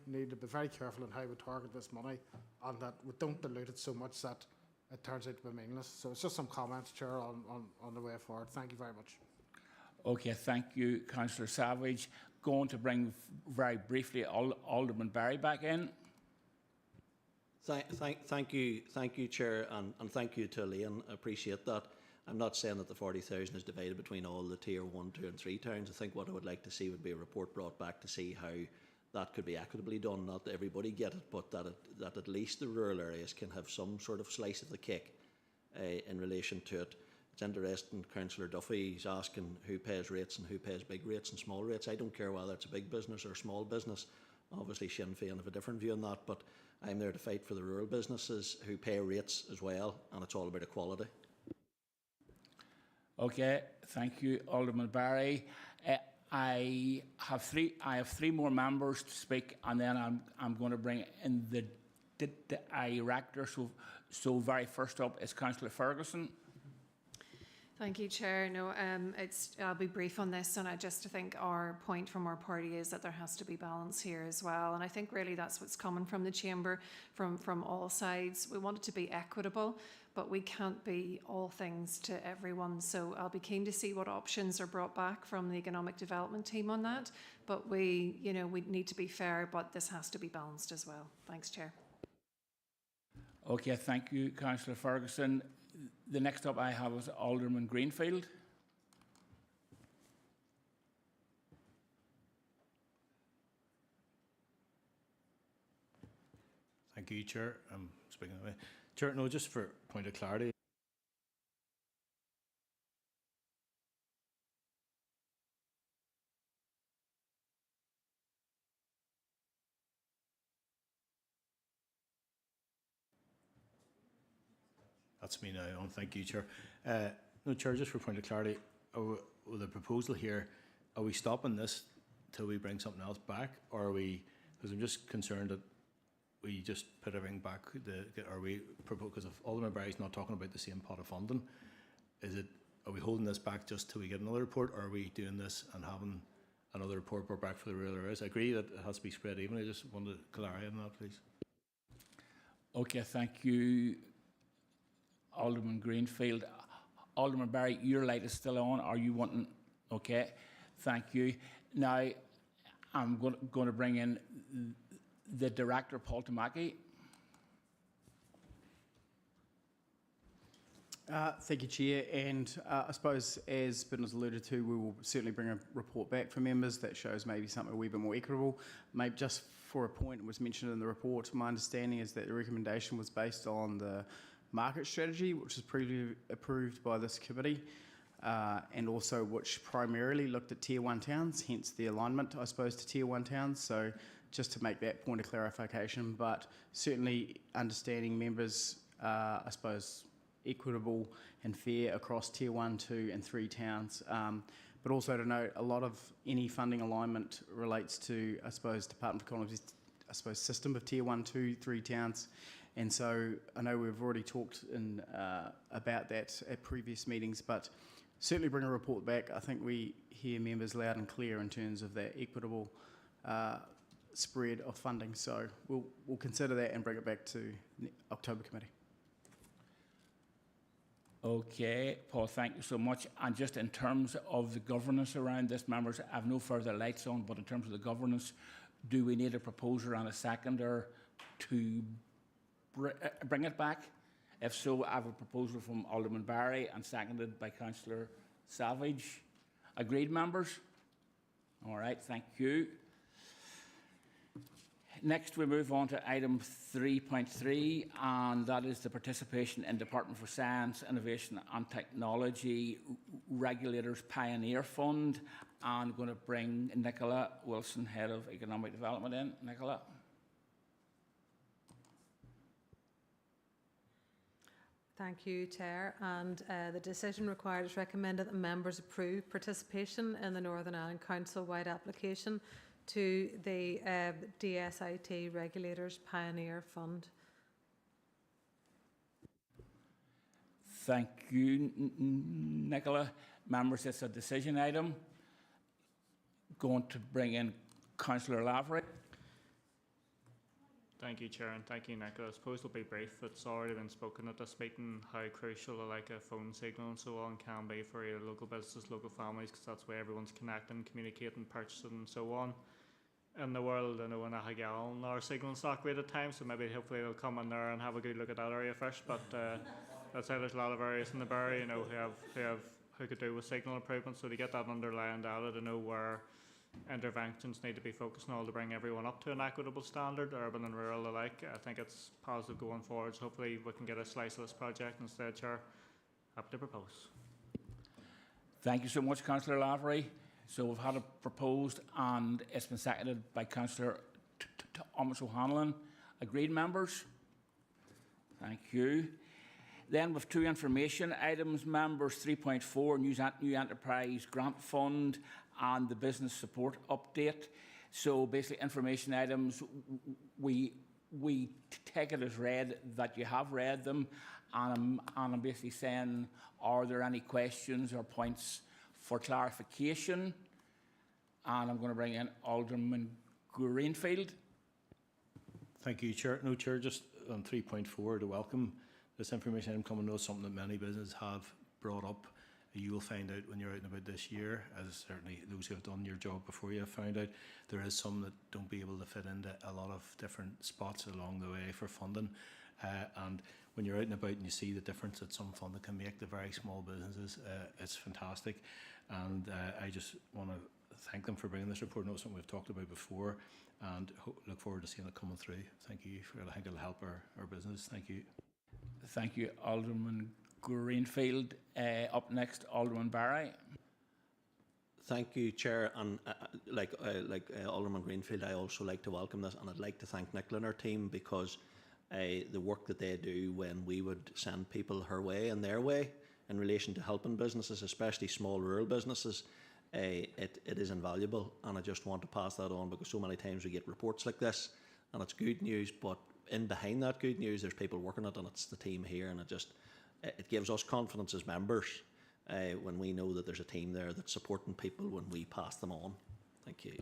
need to be very careful in how we target this money, and that we don't dilute it so much that it turns out to be meaningless. So it's just some comments, Chair, on the way forward. Thank you very much. Okay, thank you, Councillor Savage. Going to bring very briefly Alderman Barry back in. Thank you, Chair, and thank you to Elaine. I appreciate that. I'm not saying that the 40,000 is divided between all the tier 1, 2 and 3 towns. I think what I would like to see would be a report brought back to see how that could be equitably done. Not that everybody get it, but that at least the rural areas can have some sort of slice of the cake in relation to it. It's interesting, Councillor Duffy's asking who pays rates and who pays big rates and small rates. I don't care whether it's a big business or a small business. Obviously Sinn Féin have a different view on that, but I'm there to fight for the rural businesses who pay rates as well, and it's all about equality. Okay, thank you, Alderman Barry. I have three more members to speak, and then I'm going to bring in the director. So very first up is Councillor Ferguson. Thank you, Chair. No, I'll be brief on this, and I just think our point from our party is that there has to be balance here as well. And I think really that's what's coming from the Chamber, from all sides. We want it to be equitable, but we can't be all things to everyone. So I'll be keen to see what options are brought back from the Economic Development team on that. But we need to be fair, but this has to be balanced as well. Thanks, Chair. Okay, thank you, Councillor Ferguson. The next up I have is Alderman Greenfield. Thank you, Chair. I'm speaking away. Chair, no, just for point of clarity. That's me now on. Thank you, Chair. No, Chair, just for point of clarity, with the proposal here, are we stopping this till we bring something else back, or are we? Because I'm just concerned that we just put everything back. Are we? Because if Alderman Barry's not talking about the same pot of funding, are we holding this back just till we get another report, or are we doing this and having another report brought back for the rural areas? I agree that it has to be spread evenly. I just wanted to clarify on that, please. Okay, thank you, Alderman Greenfield. Alderman Barry, your light is still on. Are you wanting? Okay, thank you. Now, I'm going to bring in the Director, Paul Tamaki. Thank you, Chair. And I suppose, as Ben has alluded to, we will certainly bring a report back for members that shows maybe something a wee bit more equitable. Maybe just for a point, it was mentioned in the report, my understanding is that the recommendation was based on the market strategy, which was previously approved by this committee, and also which primarily looked at Tier 1 towns, hence the alignment, I suppose, to Tier 1 towns. So just to make that point of clarification, but certainly understanding members, I suppose, equitable and fair across Tier 1, 2 and 3 towns. But also to note, a lot of any funding alignment relates to, I suppose, Department of Economy's, I suppose, system of Tier 1, 2, 3 towns. And so I know we've already talked about that at previous meetings, but certainly bring a report back. I think we hear members loud and clear in terms of that equitable spread of funding. So we'll consider that and bring it back to October committee. Okay, Paul, thank you so much. And just in terms of the governance around this, members, I have no further lights on, but in terms of the governance, do we need a proposer and a seconder to bring it back? If so, I have a proposal from Alderman Barry and seconded by Councillor Savage. Agreed, members? All right, thank you. Next, we move on to item 3.3, and that is the participation in Department for Science, Innovation and Technology Regulators Pioneer Fund. I'm going to bring Nicola Wilson, Head of Economic Development, in. Nicola. Thank you, Chair. And the decision required is recommended that members approve participation in the Northern Ireland Council-wide application to the DSIT Regulators Pioneer Fund. Thank you, Nicola. Members, it's a decision item. Going to bring in Councillor Lavery. Thank you, Chair, and thank you, Nicola. I suppose it'll be brief. It's already been spoken at this meeting how crucial a phone signal and so on can be for your local businesses, local families, because that's where everyone's connecting, communicating, purchasing and so on. In the world, I know in Armagh our signal's not great at times, so maybe hopefully they'll come in there and have a good look at that area first. But I'd say there's a lot of areas in the Borough, who could do with signal improvement. So to get that underlying data to know where interventions need to be focused on all to bring everyone up to an equitable standard, urban and rural alike, I think it's positive going forward. So hopefully we can get a slice of this project instead, Chair. Happy to propose. Thank you so much, Councillor Lavery. So we've had it proposed and it's been seconded by Councillor Thomas O'Hanlon. Agreed, members? Thank you. Then with two information items, members, 3.4, New Enterprise Grant Fund and the Business Support Update. So basically information items, we take it as read that you have read them, and I'm basically saying, are there any questions or points for clarification? And I'm going to bring in Alderman Greenfield. Thank you, Chair. No, Chair, just on 3.4 to welcome this information item coming. I know something that many businesses have brought up. You will find out when you're out and about this year, as certainly those who have done your job before you have found out, there is some that don't be able to fit into a lot of different spots along the way for funding. And when you're out and about and you see the difference that some funding can make to very small businesses, it's fantastic. And I just want to thank them for bringing this report. I know it's something we've talked about before, and look forward to seeing it coming through. Thank you. I think it'll help our business. Thank you. Thank you, Alderman Greenfield. Up next, Alderman Barry. Thank you, Chair. And like Alderman Greenfield, I also like to welcome this, and I'd like to thank Nicola and her team, because the work that they do when we would send people her way and their way in relation to helping businesses, especially small rural businesses, it is invaluable. And I just want to pass that on, because so many times we get reports like this and it's good news, but in behind that good news there's people working it, and it's the team here, and it gives us confidence as members when we know that there's a team there that's supporting people when we pass them on. Thank you.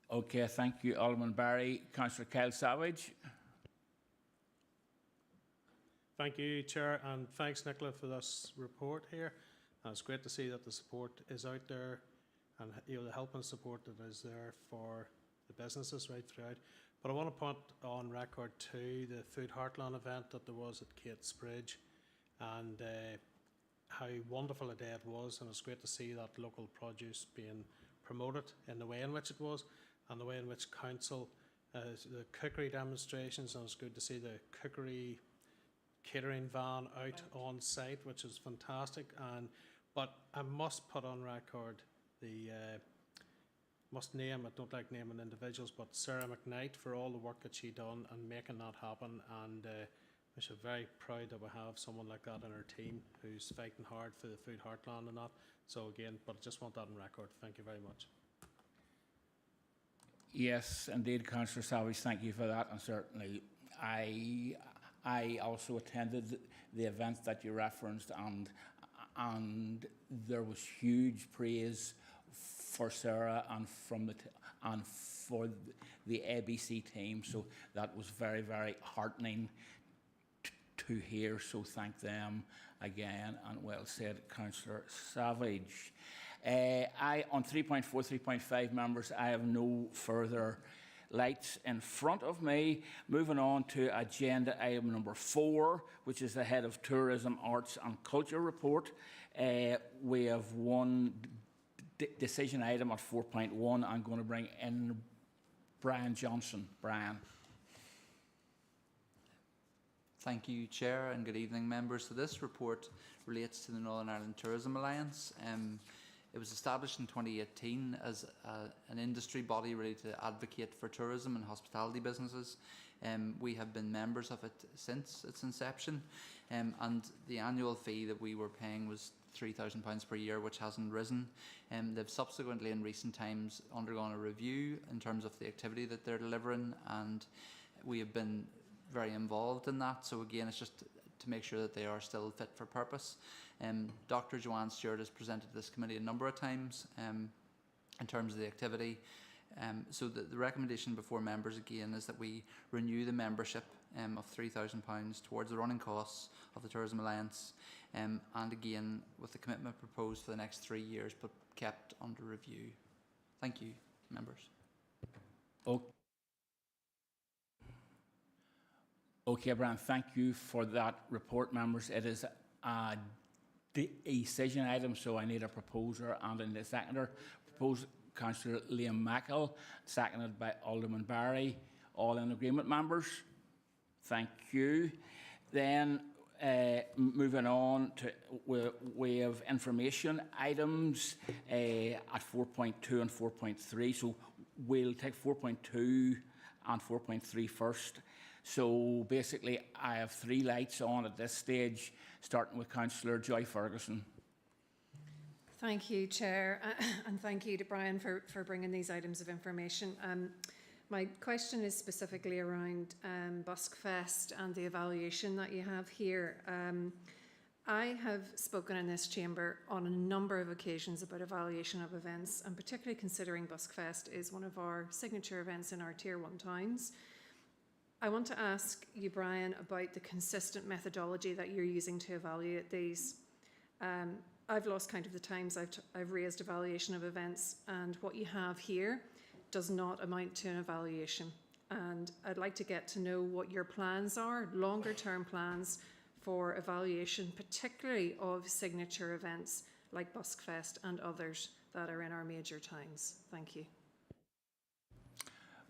Okay, thank you, Alderman Barry. Councillor Kyle Savage. Thank you, Chair, and thanks, Nicola, for this report here. It's great to see that the support is out there and the help and support that is there for the businesses right throughout. But I want to put on record too the Food Heartland event that there was at Kate's Bridge, and how wonderful a day it was, and it's great to see that local produce being promoted in the way in which it was, and the way in which council, the cookery demonstrations, and it's good to see the cookery catering van out on site, which is fantastic. But I must put on record must name, I don't like naming individuals, but Sarah McKnight for all the work that she done and making that happen, and we're very proud that we have someone like that in our team who's fighting hard for the Food Heartland and that. So again, but I just want that on record. Thank you very much. Yes, indeed, Councillor Savage, thank you for that, and certainly I also attended the event that you referenced, and there was huge praise for Sarah and and for the ABC team. So that was very, very heartening to hear. So thank them again, and well said, Councillor Savage. On 3.4, 3.5 members, I have no further lights in front of me. Moving on to agenda item number 4, which is the Head of Tourism, Arts and Culture report. We have one decision item at 4.1. I'm going to bring in Brian Johnson. Brian. Thank you, Chair, and good evening, members. So this report relates to the Northern Ireland Tourism Alliance. It was established in 2018 as an industry body really to advocate for tourism and hospitality businesses. We have been members of it since its inception, and the annual fee that we were paying was £3,000 per year, which hasn't risen. They've subsequently in recent times undergone a review in terms of the activity that they're delivering, and we have been very involved in that. So again, it's just to make sure that they are still fit for purpose. Dr. Joanne Stewart has presented to this committee a number of times in terms of the activity. So the recommendation before members again is that we renew the membership of £3,000 towards the running costs of the Tourism Alliance, and again with the commitment proposed for the next 3 years but kept under review. Thank you, members. Okay, Brian, thank you for that report, members. It is a decision item, so I need a proposer and a seconder. Proposed Councillor Liam Mackle, seconded by Alderman Barry. All in agreement, members? Thank you. Then moving on to we have information items at 4.2 and 4.3. So we'll take 4.2 and 4.3 first. So basically, I have 3 lights on at this stage, starting with Councillor Joy Ferguson. Thank you, Chair, and thank you to Brian for bringing these items of information. My question is specifically around Buskfest and the evaluation that you have here. I have spoken in this chamber on a number of occasions about evaluation of events, and particularly considering Buskfest is one of our signature events in our Tier 1 towns. I want to ask you, Brian, about the consistent methodology that you're using to evaluate these. I've lost count of the times I've raised evaluation of events, and what you have here does not amount to an evaluation. And I'd like to get to know what your plans are, longer term plans for evaluation, particularly of signature events like Buskfest and others that are in our major towns. Thank you.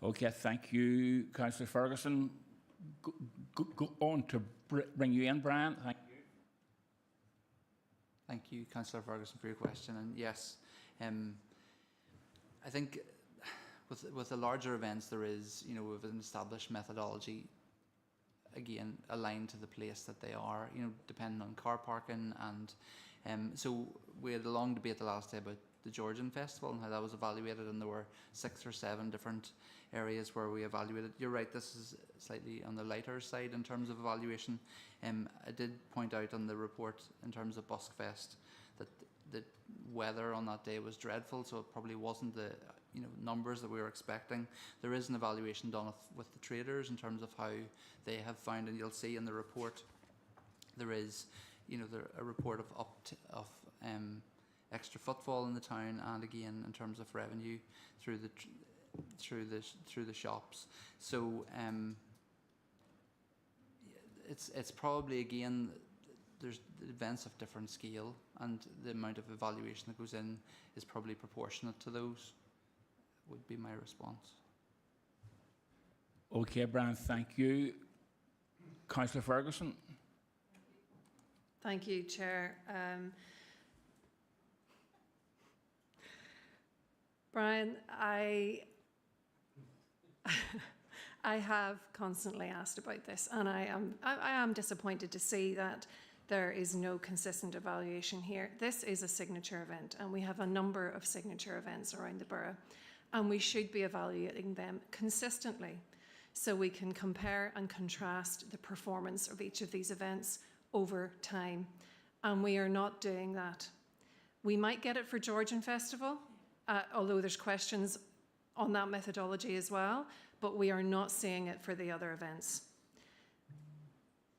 Okay, thank you, Councillor Ferguson. Go on to bring you in, Brian. Thank you. Thank you, Councillor Ferguson, for your question. And yes, I think with the larger events, there is, we have an established methodology, again, aligned to the place that they are, depending on car parking. And so we had a long debate the last day about the Georgian Festival and how that was evaluated, and there were 6 or 7 different areas where we evaluated. You're right, this is slightly on the lighter side in terms of evaluation. I did point out on the report in terms of Buskfest that the weather on that day was dreadful, so it probably wasn't the numbers that we were expecting. There is an evaluation done with the traders in terms of how they have found, and you'll see in the report there is a report of extra footfall in the town, and again in terms of revenue through the shops. So it's probably, again, there's events of different scale, and the amount of evaluation that goes in is probably proportionate to those, would be my response. Okay, Brian, thank you. Councillor Ferguson. Thank you, Chair. Brian, I have constantly asked about this, and I am disappointed to see that there is no consistent evaluation here. This is a signature event, and we have a number of signature events around the borough, and we should be evaluating them consistently so we can compare and contrast the performance of each of these events over time. And we are not doing that. We might get it for Georgian Festival, although there's questions on that methodology as well, but we are not seeing it for the other events.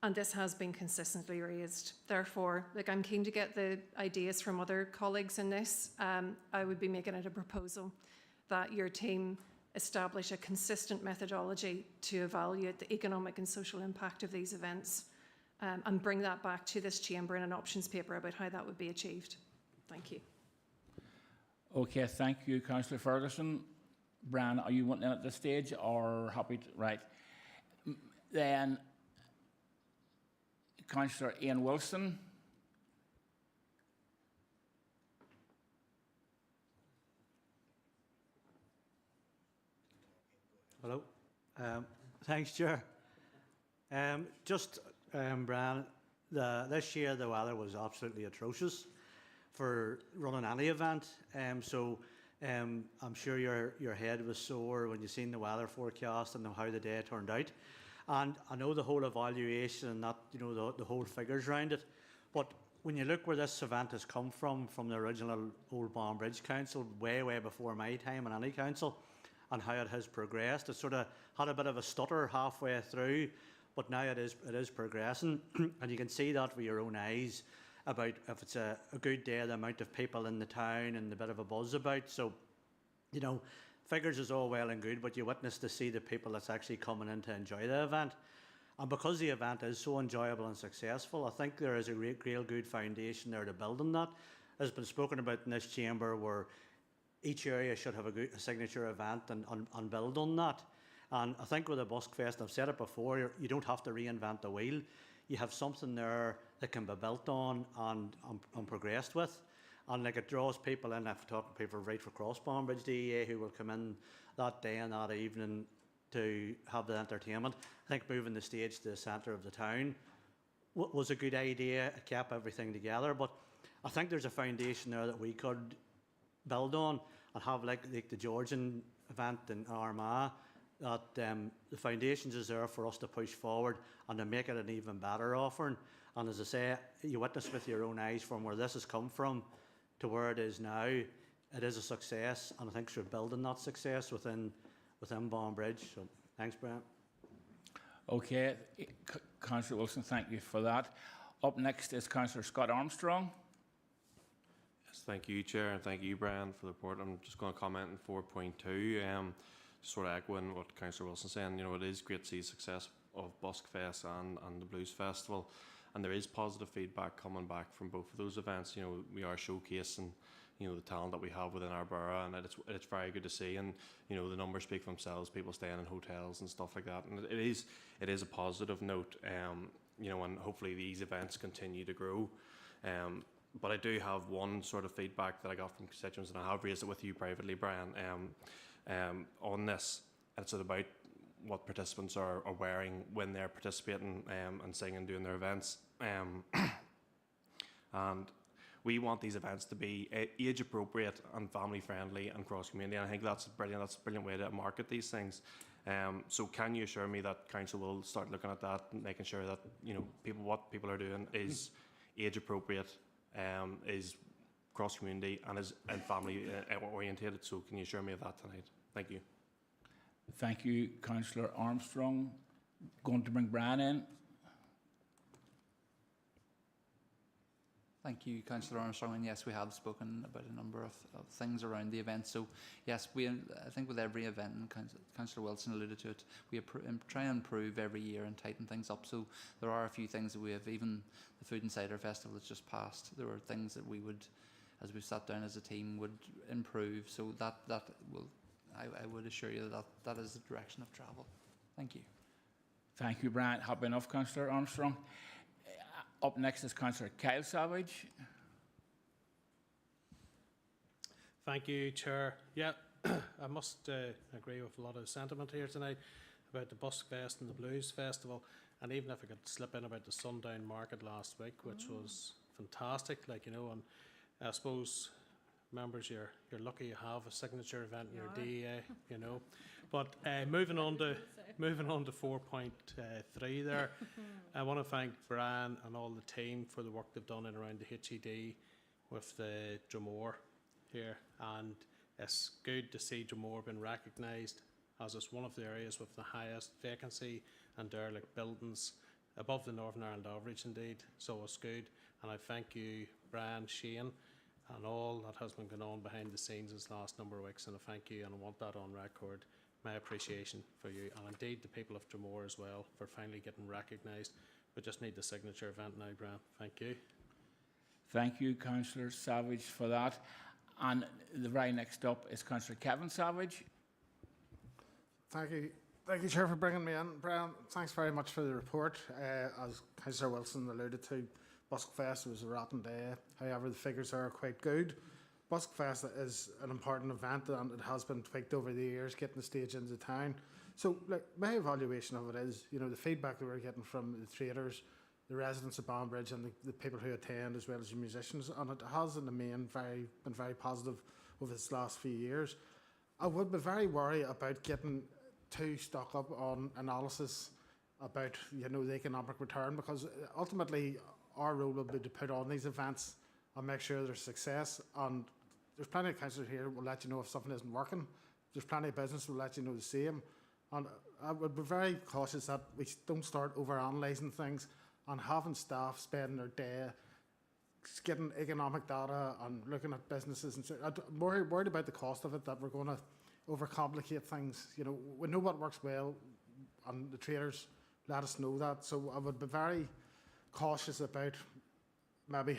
And this has been consistently raised. Therefore, I'm keen to get the ideas from other colleagues in this. I would be making it a proposal that your team establish a consistent methodology to evaluate the economic and social impact of these events, and bring that back to this chamber in an options paper about how that would be achieved. Thank you. Okay, thank you, Councillor Ferguson. Brian, are you wanting in at this stage or happy to? Right. Then, Councillor Ian Wilson. Hello. Thanks, Chair. Brian, this year the weather was absolutely atrocious for running any event. I'm sure your head was sore when you seen the weather forecast and how the day turned out. And I know the whole evaluation and that, the whole figures around it. But when you look where this event has come from the original old Banbridge Council, way before my time in any council, and how it has progressed, it sort of had a bit of a stutter halfway through, but now it is progressing, and you can see that with your own eyes about if it's a good day, the amount of people in the town and the bit of a buzz about. So, figures is all well and good, but you witness to see the people that's actually coming in to enjoy the event. And because the event is so enjoyable and successful, I think there is a real good foundation there to build on that. Has been spoken about in this chamber where each area should have a signature event and build on that. And I think with the Buskfest, I've said it before, you don't have to reinvent the wheel. You have something there that can be built on and progressed with. And it draws people in. I've talked to people right across Banbridge DEA who will come in that day and that evening to have the entertainment. I think moving the stage to the centre of the town was a good idea. It kept everything together. But I think there's a foundation there that we could build on and have like the Georgian event in Armagh, that the foundations is there for us to push forward and to make it an even better offering. And as I say, you witness with your own eyes from where this has come from to where it is now. It is a success, and I think we're building that success within Banbridge. So thanks, Brian. Okay, Councillor Wilson, thank you for that. Up next is Councillor Scott Armstrong. Yes, thank you, Chair, and thank you, Brian, for the report. I'm just going to comment on 4.2, sort of echoing what Councillor Wilson's saying. It is great to see the success of Buskfest and the Blues Festival, and there is positive feedback coming back from both of those events. We are showcasing the talent that we have within our borough, and it's very good to see. And the numbers speak for themselves. People staying in hotels and stuff like that, and it is a positive note. And hopefully these events continue to grow. But I do have one sort of feedback that I got from constituents, and I have raised it with you privately, Brian, on this. It's about what participants are wearing when they're participating and singing, doing their events. And we want these events to be age appropriate and family friendly and cross community. And I think that's brilliant. That's a brilliant way to market these things. So can you assure me that council will start looking at that and making sure that what people are doing is age appropriate, is cross community and is family orientated? So can you assure me of that tonight? Thank you. Thank you, Councillor Armstrong. Going to bring Brian in. Thank you, Councillor Armstrong. And yes, we have spoken about a number of things around the event. So yes, I think with every event, and Councillor Wilson alluded to it, we try and improve every year and tighten things up. So there are a few things that we have, even the Food and Cider Festival that's just passed, there were things that we would, as we sat down as a team, would improve. So that will, I would assure you that is the direction of travel. Thank you. Thank you, Brian. Happy enough, Councillor Armstrong. Up next is Councillor Kyle Savage. Thank you, Chair. Yeah, I must agree with a lot of sentiment here tonight about the Busk Fest and the Blues Festival, and even if I could slip in about the Sundown Market last week, which was fantastic. Like, you know, and I suppose members, you're lucky you have a signature event in your DEA, you know. But moving on to 4.3 there, I want to thank Brian and all the team for the work they've done in around the HED with the Dromore here, and it's good to see Dromore being recognised as it's one of the areas with the highest vacancy and derelict buildings above the Northern Ireland average indeed, so it's good. And I thank you, Brian, Shane, and all that has been going on behind the scenes this last number of weeks, and I thank you, and I want that on record, my appreciation for you, and indeed the people of Dromore as well, for finally getting recognised. We just need the signature event now, Brian. Thank you. Thank you, Councillor Savage, for that. And the very next up is Councillor Kevin Savage. Thank you, Chair, for bringing me in. Brian, thanks very much for the report. As Councillor Wilson alluded to, Busk Fest was a rotten day. However, the figures are quite good. Busk Fest is an important event, and it has been tweaked over the years, getting the stage into town. So, like, my evaluation of it is, you know, the feedback that we're getting from the traders, the residents of Banbridge, and the people who attend, as well as the musicians, and it has, in the main, been very positive over this last few years. I would be very worried about getting too stuck up on analysis about, you know, the economic return, because ultimately our role will be to put on these events and make sure there's success. And there's plenty of councillors here who will let you know if something isn't working. There's plenty of business who will let you know the same. And I would be very cautious that we don't start over-analysing things and having staff spending their day getting economic data and looking at businesses. And so I'm worried about the cost of it, that we're going to overcomplicate things. You know, we know what works well, and the traders let us know that. So I would be very cautious about maybe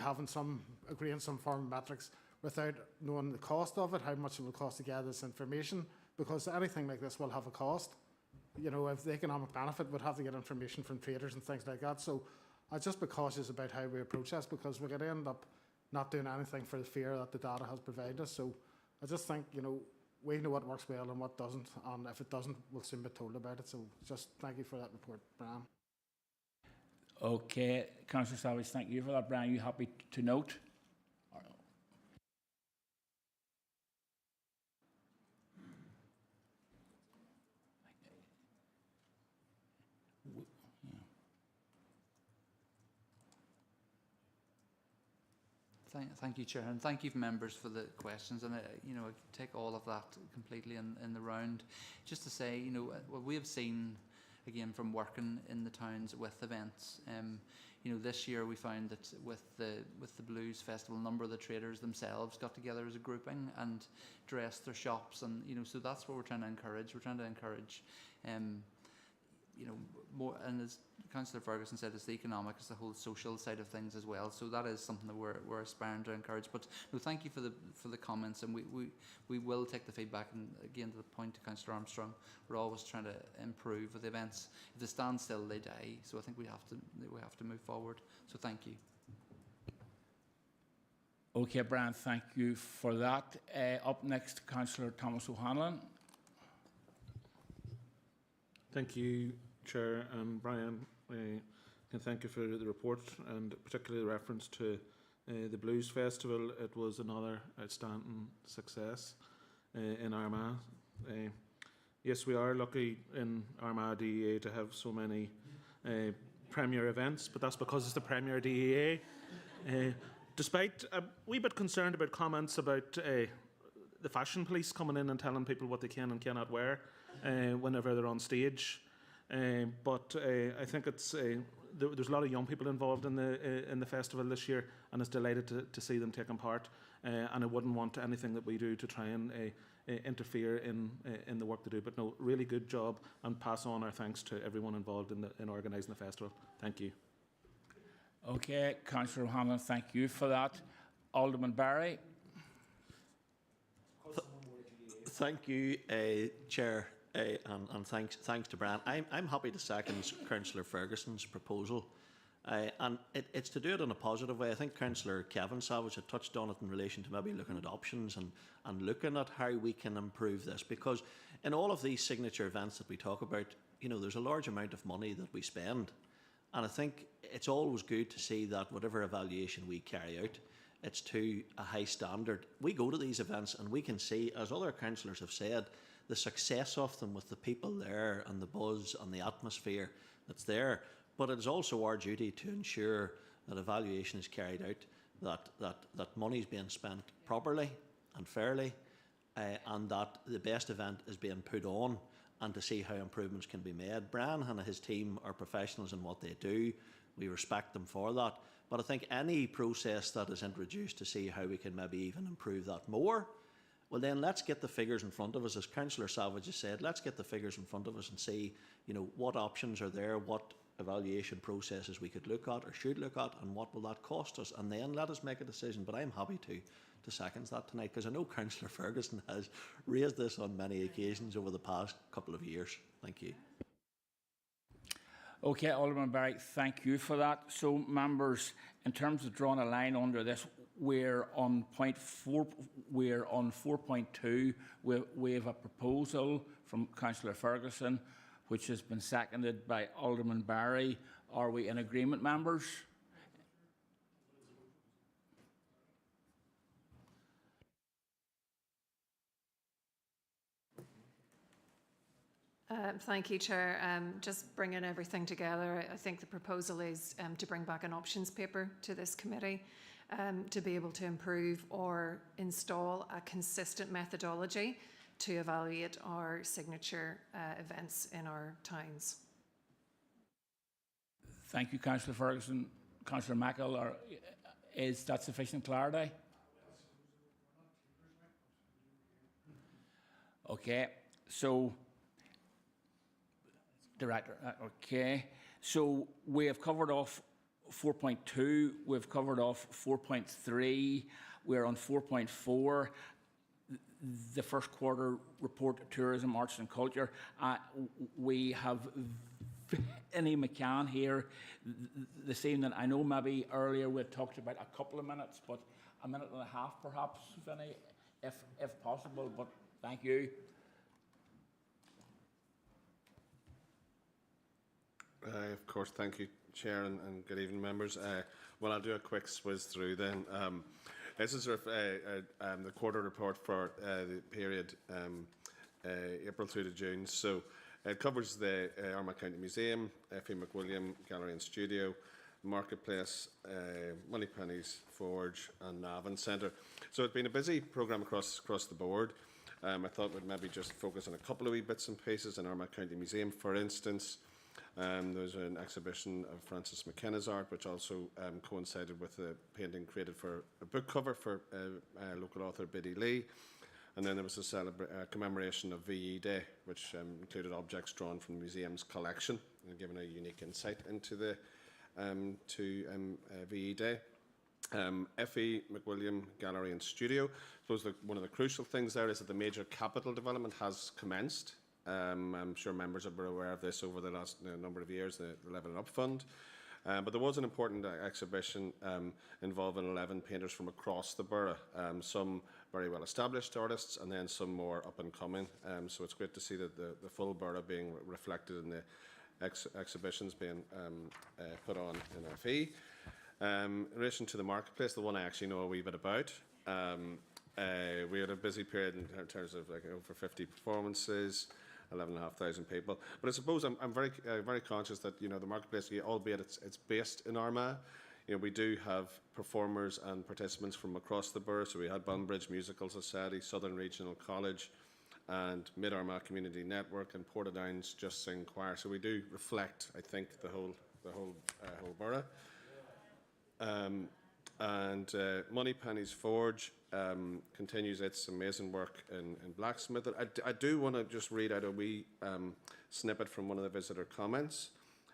agreeing some form of metrics without knowing the cost of it, how much it will cost to gather this information, because anything like this will have a cost. You know, if the economic benefit would have to get information from traders and things like that. So I'd just be cautious about how we approach this, because we could end up not doing anything for the fear that the data has provided us. So I just think, you know, we know what works well and what doesn't, and if it doesn't, we'll soon be told about it. So just thank you for that report, Brian. Okay, Councillor Savage, thank you for that. Brian, are you happy to note? Thank you, Chair, and thank you, members, for the questions. And you know, I take all of that completely in the round. Just to say, you know, what we have seen, again, from working in the towns with events. You know, this year we found that with the Blues Festival, a number of the traders themselves got together as a grouping and dressed their shops, and you know, so that's what we're trying to encourage. We're trying to encourage, you know, more, and as Councillor Ferguson said, it's the economic, it's the whole social side of things as well. So that is something that we're aspiring to encourage. But no, thank you for the comments, and we will take the feedback. And again, to the point to Councillor Armstrong, we're always trying to improve with the events. If they stand still, they die. So I think we have to move forward. So thank you. Okay, Brian, thank you for that. Up next, Councillor Thomas O'Hanlon. Thank you, Chair, and Brian. Can thank you for the report, and particularly the reference to the Blues Festival. It was another outstanding success in Armagh. Yes, we are lucky in Armagh DEA to have so many premier events, but that's because it's the premier DEA. Despite a wee bit concerned about comments about the fashion police coming in and telling people what they can and cannot wear whenever they're on stage. But I think it's there's a lot of young people involved in the festival this year, and it's delighted to see them taking part. And I wouldn't want anything that we do to try and interfere in the work they do. But no, really good job, and pass on our thanks to everyone involved in organising the festival. Thank you. Okay, Councillor O'Hanlon, thank you for that. Alderman Barry. Thank you, Chair, and thanks to Brian. I'm happy to second Councillor Ferguson's proposal. And it's to do it in a positive way. I think Councillor Kevin Savage had touched on it in relation to maybe looking at options and looking at how we can improve this. Because in all of these signature events that we talk about, you know, there's a large amount of money that we spend. And I think it's always good to see that whatever evaluation we carry out, it's to a high standard. We go to these events and we can see, as other councillors have said, the success of them with the people there and the buzz and the atmosphere that's there. But it is also our duty to ensure that evaluation is carried out, that money is being spent properly and fairly, and that the best event is being put on, and to see how improvements can be made. Brian and his team are professionals in what they do. We respect them for that. But I think any process that is introduced to see how we can maybe even improve that more, well then let's get the figures in front of us. As Councillor Savage has said, let's get the figures in front of us and see, you know, what options are there, what evaluation processes we could look at or should look at, and what will that cost us, and then let us make a decision. But I'm happy to second that tonight, because I know Councillor Ferguson has raised this on many occasions over the past couple of years. Thank you. Okay, Alderman Barry, thank you for that. So, members, in terms of drawing a line under this, we're on point 4. We're on 4.2. We have a proposal from Councillor Ferguson, which has been seconded by Alderman Barry. Are we in agreement, members? Thank you, Chair. Just bringing everything together, I think the proposal is to bring back an options paper to this committee to be able to improve or install a consistent methodology to evaluate our signature events in our towns. Thank you, Councillor Ferguson. Councillor Mackle, is that sufficient clarity? Okay, so Director, okay. So we have covered off 4.2, we've covered off 4.3, we're on 4.4. The first quarter report, tourism, arts and culture. We have Vinnie McCann here this evening. I know maybe earlier we had talked about a couple of minutes, but a minute and a half perhaps, Vinnie, if possible, but thank you. Of course, thank you, Chair, and good evening, members. Well, I'll do a quick swizz through then. This is the quarter report for the period April through to June. So it covers the Armagh County Museum, F.E. McWilliam Gallery and Studio, Marketplace, Moneypenny's Forge and Navan Centre. So it's been a busy programme across the board. I thought we'd maybe just focus on a couple of wee bits and pieces. In Armagh County Museum, for instance, there was an exhibition of Francis McKenna's art, which also coincided with a painting created for a book cover for local author Biddy Lee. And then there was a commemoration of VE Day, which included objects drawn from the museum's collection and given a unique insight into the VE Day. F.E. McWilliam Gallery and Studio. I suppose one of the crucial things there is that the major capital development has commenced. I'm sure members have been aware of this over the last number of years, the Levelling Up Fund. But there was an important exhibition involving 11 painters from across the borough, some very well established artists and then some more up and coming. So it's great to see that the full borough being reflected in the exhibitions being put on in FE. In relation to the marketplace, the one I actually know a wee bit about, we had a busy period in terms of like over 50 performances, 11,500 people. But I suppose I'm very conscious that, you know, the marketplace, albeit it's based in Armagh, you know, we do have performers and participants from across the borough. So we had Banbridge Musical Society, Southern Regional College, and Mid Armagh Community Network, and Portadown's Just Sing Choir. So we do reflect, I think, the whole whole borough. And Moneypenny's Forge continues its amazing work in Blacksmith. I do want to just read out a wee snippet from one of the visitor comments.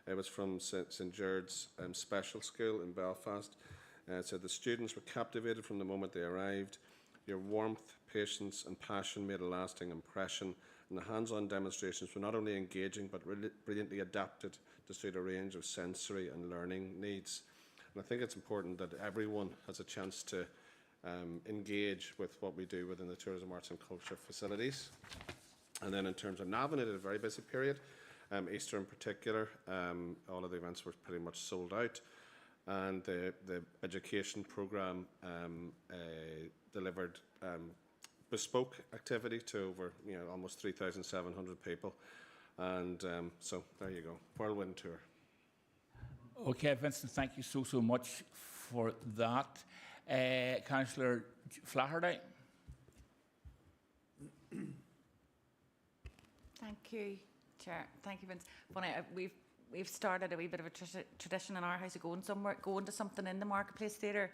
It was from St George's Special School in Belfast. It said, the students were captivated from the moment they arrived. Your warmth, patience and passion made a lasting impression, and the hands-on demonstrations were not only engaging but brilliantly adapted to suit a range of sensory and learning needs. And I think it's important that everyone has a chance to engage with what we do within the tourism, arts and culture facilities. And then in terms of Navan, it had a very busy period. Easter in particular, all of the events were pretty much sold out. And the education programme delivered bespoke activity to over almost 3,700 people. And so there you go, whirlwind tour. Okay, Vincent, thank you so much for that. Councillor Flaherty. Thank you, Chair. Thank you, Vince. Funny, we've started a wee bit of a tradition in our house of going to something in the Marketplace Theatre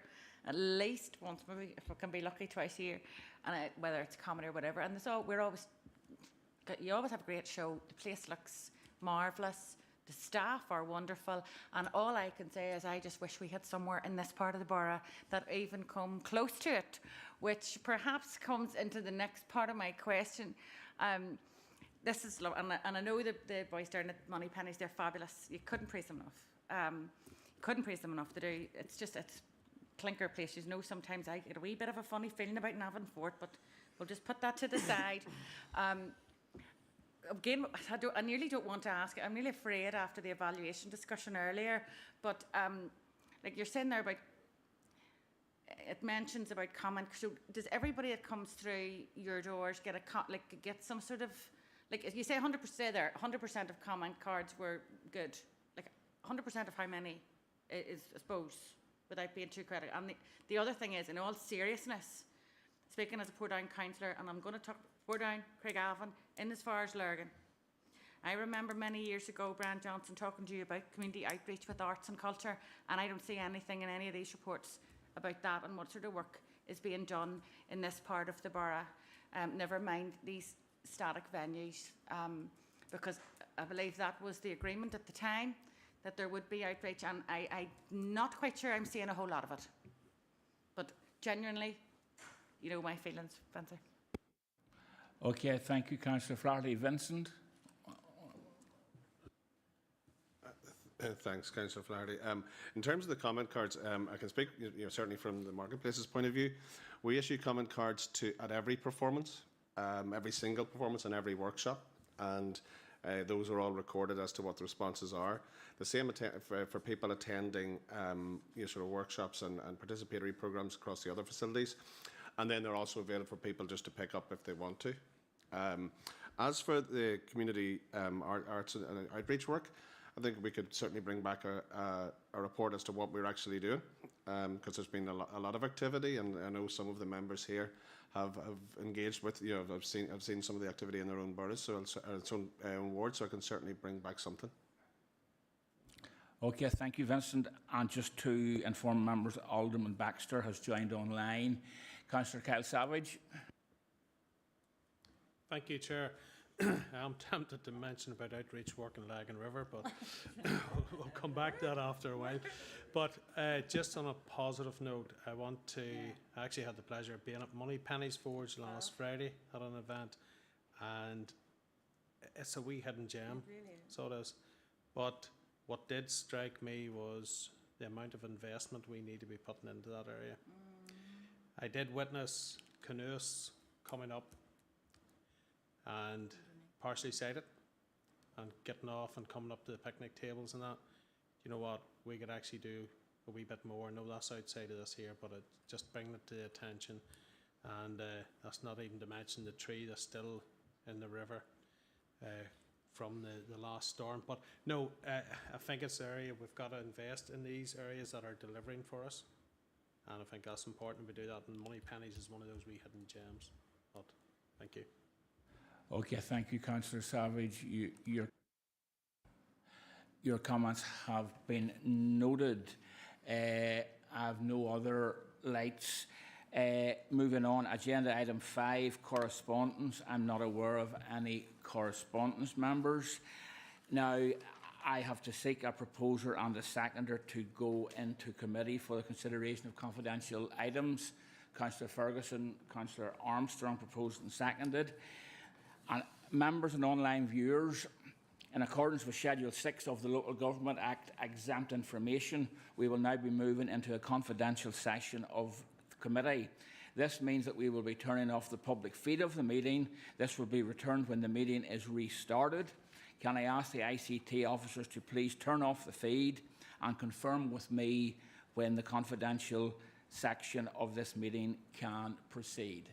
at least once, maybe if we can be lucky twice a year, and whether it's comedy or whatever. And so you always have a great show. The place looks marvellous. The staff are wonderful, and all I can say is I just wish we had somewhere in this part of the borough that even come close to it, which perhaps comes into the next part of my question. This is and I know the boys down at Moneypenny's, they're fabulous. You couldn't praise them enough. Couldn't praise them enough. They do. It's clinker place. You know, sometimes I get a wee bit of a funny feeling about Navan Fort, but we'll just put that to the side. Again, I nearly don't want to ask. I'm really afraid after the evaluation discussion earlier, but like you're saying there about, it mentions about comment. So does everybody that comes through your doors get some sort of, like you say 100% there, 100% of comment cards were good. Like 100% of how many is, I suppose, without being too critical. And the other thing is, in all seriousness, speaking as a Portdown councillor, and I'm going to talk Portdown, Craigavon, in as far as Lurgan. I remember many years ago, Brian Johnson, talking to you about community outreach with arts and culture, and I don't see anything in any of these reports about that and what sort of work is being done in this part of the borough. Never mind these static venues, because I believe that was the agreement at the time, that there would be outreach, and I'm not quite sure I'm seeing a whole lot of it. But genuinely, you know my feelings, Spencer. Okay, thank you, Councillor Flaherty. Vincent? Thanks, Councillor Flaherty. In terms of the comment cards, I can speak certainly from the Marketplace's point of view. We issue comment cards at every performance, every single performance and every workshop, and those are all recorded as to what the responses are. The same for people attending sort of workshops and participatory programmes across the other facilities. And then they're also available for people just to pick up if they want to. As for the community arts and outreach work, I think we could certainly bring back a report as to what we're actually doing, because there's been a lot of activity, and I know some of the members here have engaged with. I've seen some of the activity in their own boroughs, so its own ward, so I can certainly bring back something. Okay, thank you, Vincent. And just to inform members, Alderman Baxter has joined online. Councillor Kyle Savage. Thank you, Chair. I'm tempted to mention about outreach work in Lagan River, but we'll come back to that after a while. But just on a positive note, I actually had the pleasure of being at Moneypenny's Forge last Friday at an event, and it's a wee hidden gem, so it is. But what did strike me was the amount of investment we need to be putting into that area. I did witness canoeists coming up and partially sighted and getting off and coming up to the picnic tables and that. You know what, we could actually do a wee bit more. I know that's outside of this here, but just bringing it to the attention, and that's not even to mention the tree that's still in the river from the last storm. But no, I think it's the area we've got to invest in, these areas that are delivering for us. And I think that's important we do that, and Moneypenny's is one of those wee hidden gems. But thank you. Okay, thank you, Councillor Savage. Your comments have been noted. I have no other lights. Moving on, agenda item 5, correspondence. I'm not aware of any correspondence, members. Now, I have to seek a proposer and a seconder to go into committee for the consideration of confidential items. Councillor Ferguson, Councillor Armstrong proposed and seconded. And members and online viewers, in accordance with Schedule 6 of the Local Government Act, exempt information, we will now be moving into a confidential session of the committee. This means that we will be turning off the public feed of the meeting. This will be returned when the meeting is restarted. Can I ask the ICT officers to please turn off the feed and confirm with me when the confidential section of this meeting can proceed?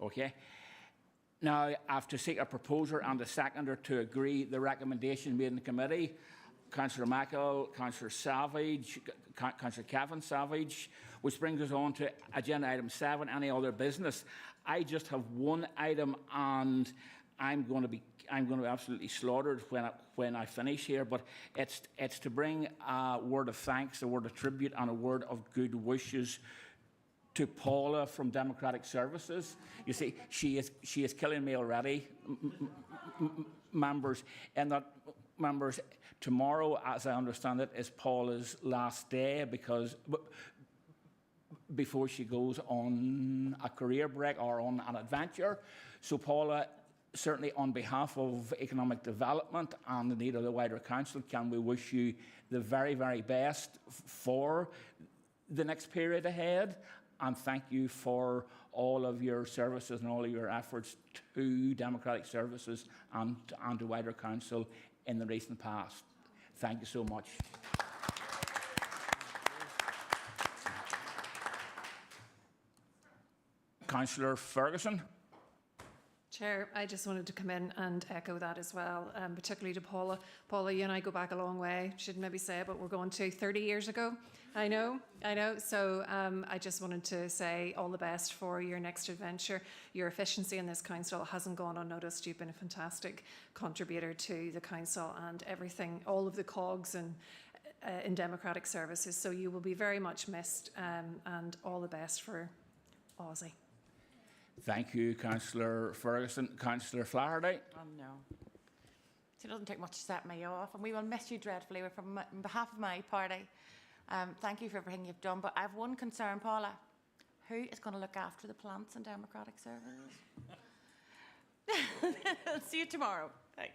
Okay. Now, I have to seek a proposer and a seconder to agree the recommendation made in the committee. Councillor Mackle, Councillor Savage, Councillor Kevin Savage, which brings us on to agenda item 7, any other business. I just have one item, and I'm going to be absolutely slaughtered when I finish here. But it's to bring a word of thanks, a word of tribute, and a word of good wishes to Paula from Democratic Services. You see, she is killing me already, members. And that members, tomorrow, as I understand it, is Paula's last day before she goes on a career break or on an adventure. So Paula, certainly on behalf of economic development and indeed of the wider council, can we wish you the very, very best for the next period ahead, and thank you for all of your services and all of your efforts to Democratic Services and to wider council in the recent past. Thank you so much. Councillor Ferguson. Chair, I just wanted to come in and echo that as well, particularly to Paula. Paula, you and I go back a long way. Shouldn't maybe say it, but we're going to 30 years ago. I know. So I just wanted to say all the best for your next adventure. Your efficiency in this council hasn't gone unnoticed. You've been a fantastic contributor to the council and everything, all of the cogs and in Democratic Services. So you will be very much missed, and all the best for Aussie. Thank you, Councillor Ferguson. Councillor Flaherty. Oh, no. It doesn't take much to set me off, and we will miss you dreadfully. On behalf of my party, thank you for everything you've done. But I have one concern, Paula. Who is going to look after the plants in Democratic Services? See you tomorrow. Bye.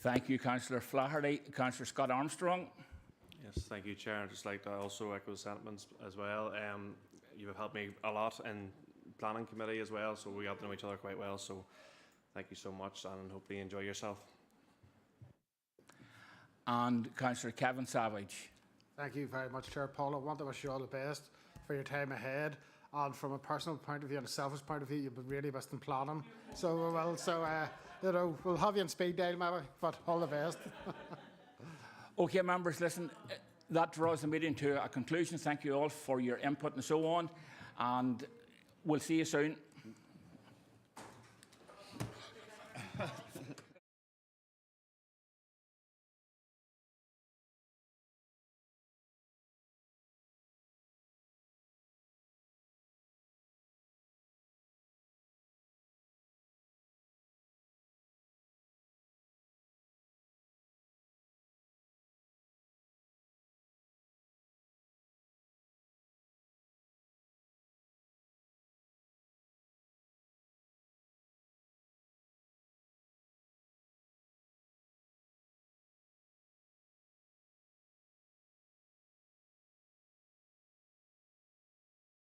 Thank you, Councillor Flaherty. Councillor Scott Armstrong. Yes, thank you, Chair. I'd just like to also echo the sentiments as well. You have helped me a lot in planning committee as well, so we got to know each other quite well. So thank you so much, and hopefully enjoy yourself. And Councillor Kevin Savage. Thank you very much, Chair. Paula, I want to wish you all the best for your time ahead. And from a personal point of view and a selfish point of view, you've been really best in planning. So, we'll have you in speed dial maybe, but all the best. Okay, members, listen, that draws the meeting to a conclusion. Thank you all for your input and so on. And we'll see you soon.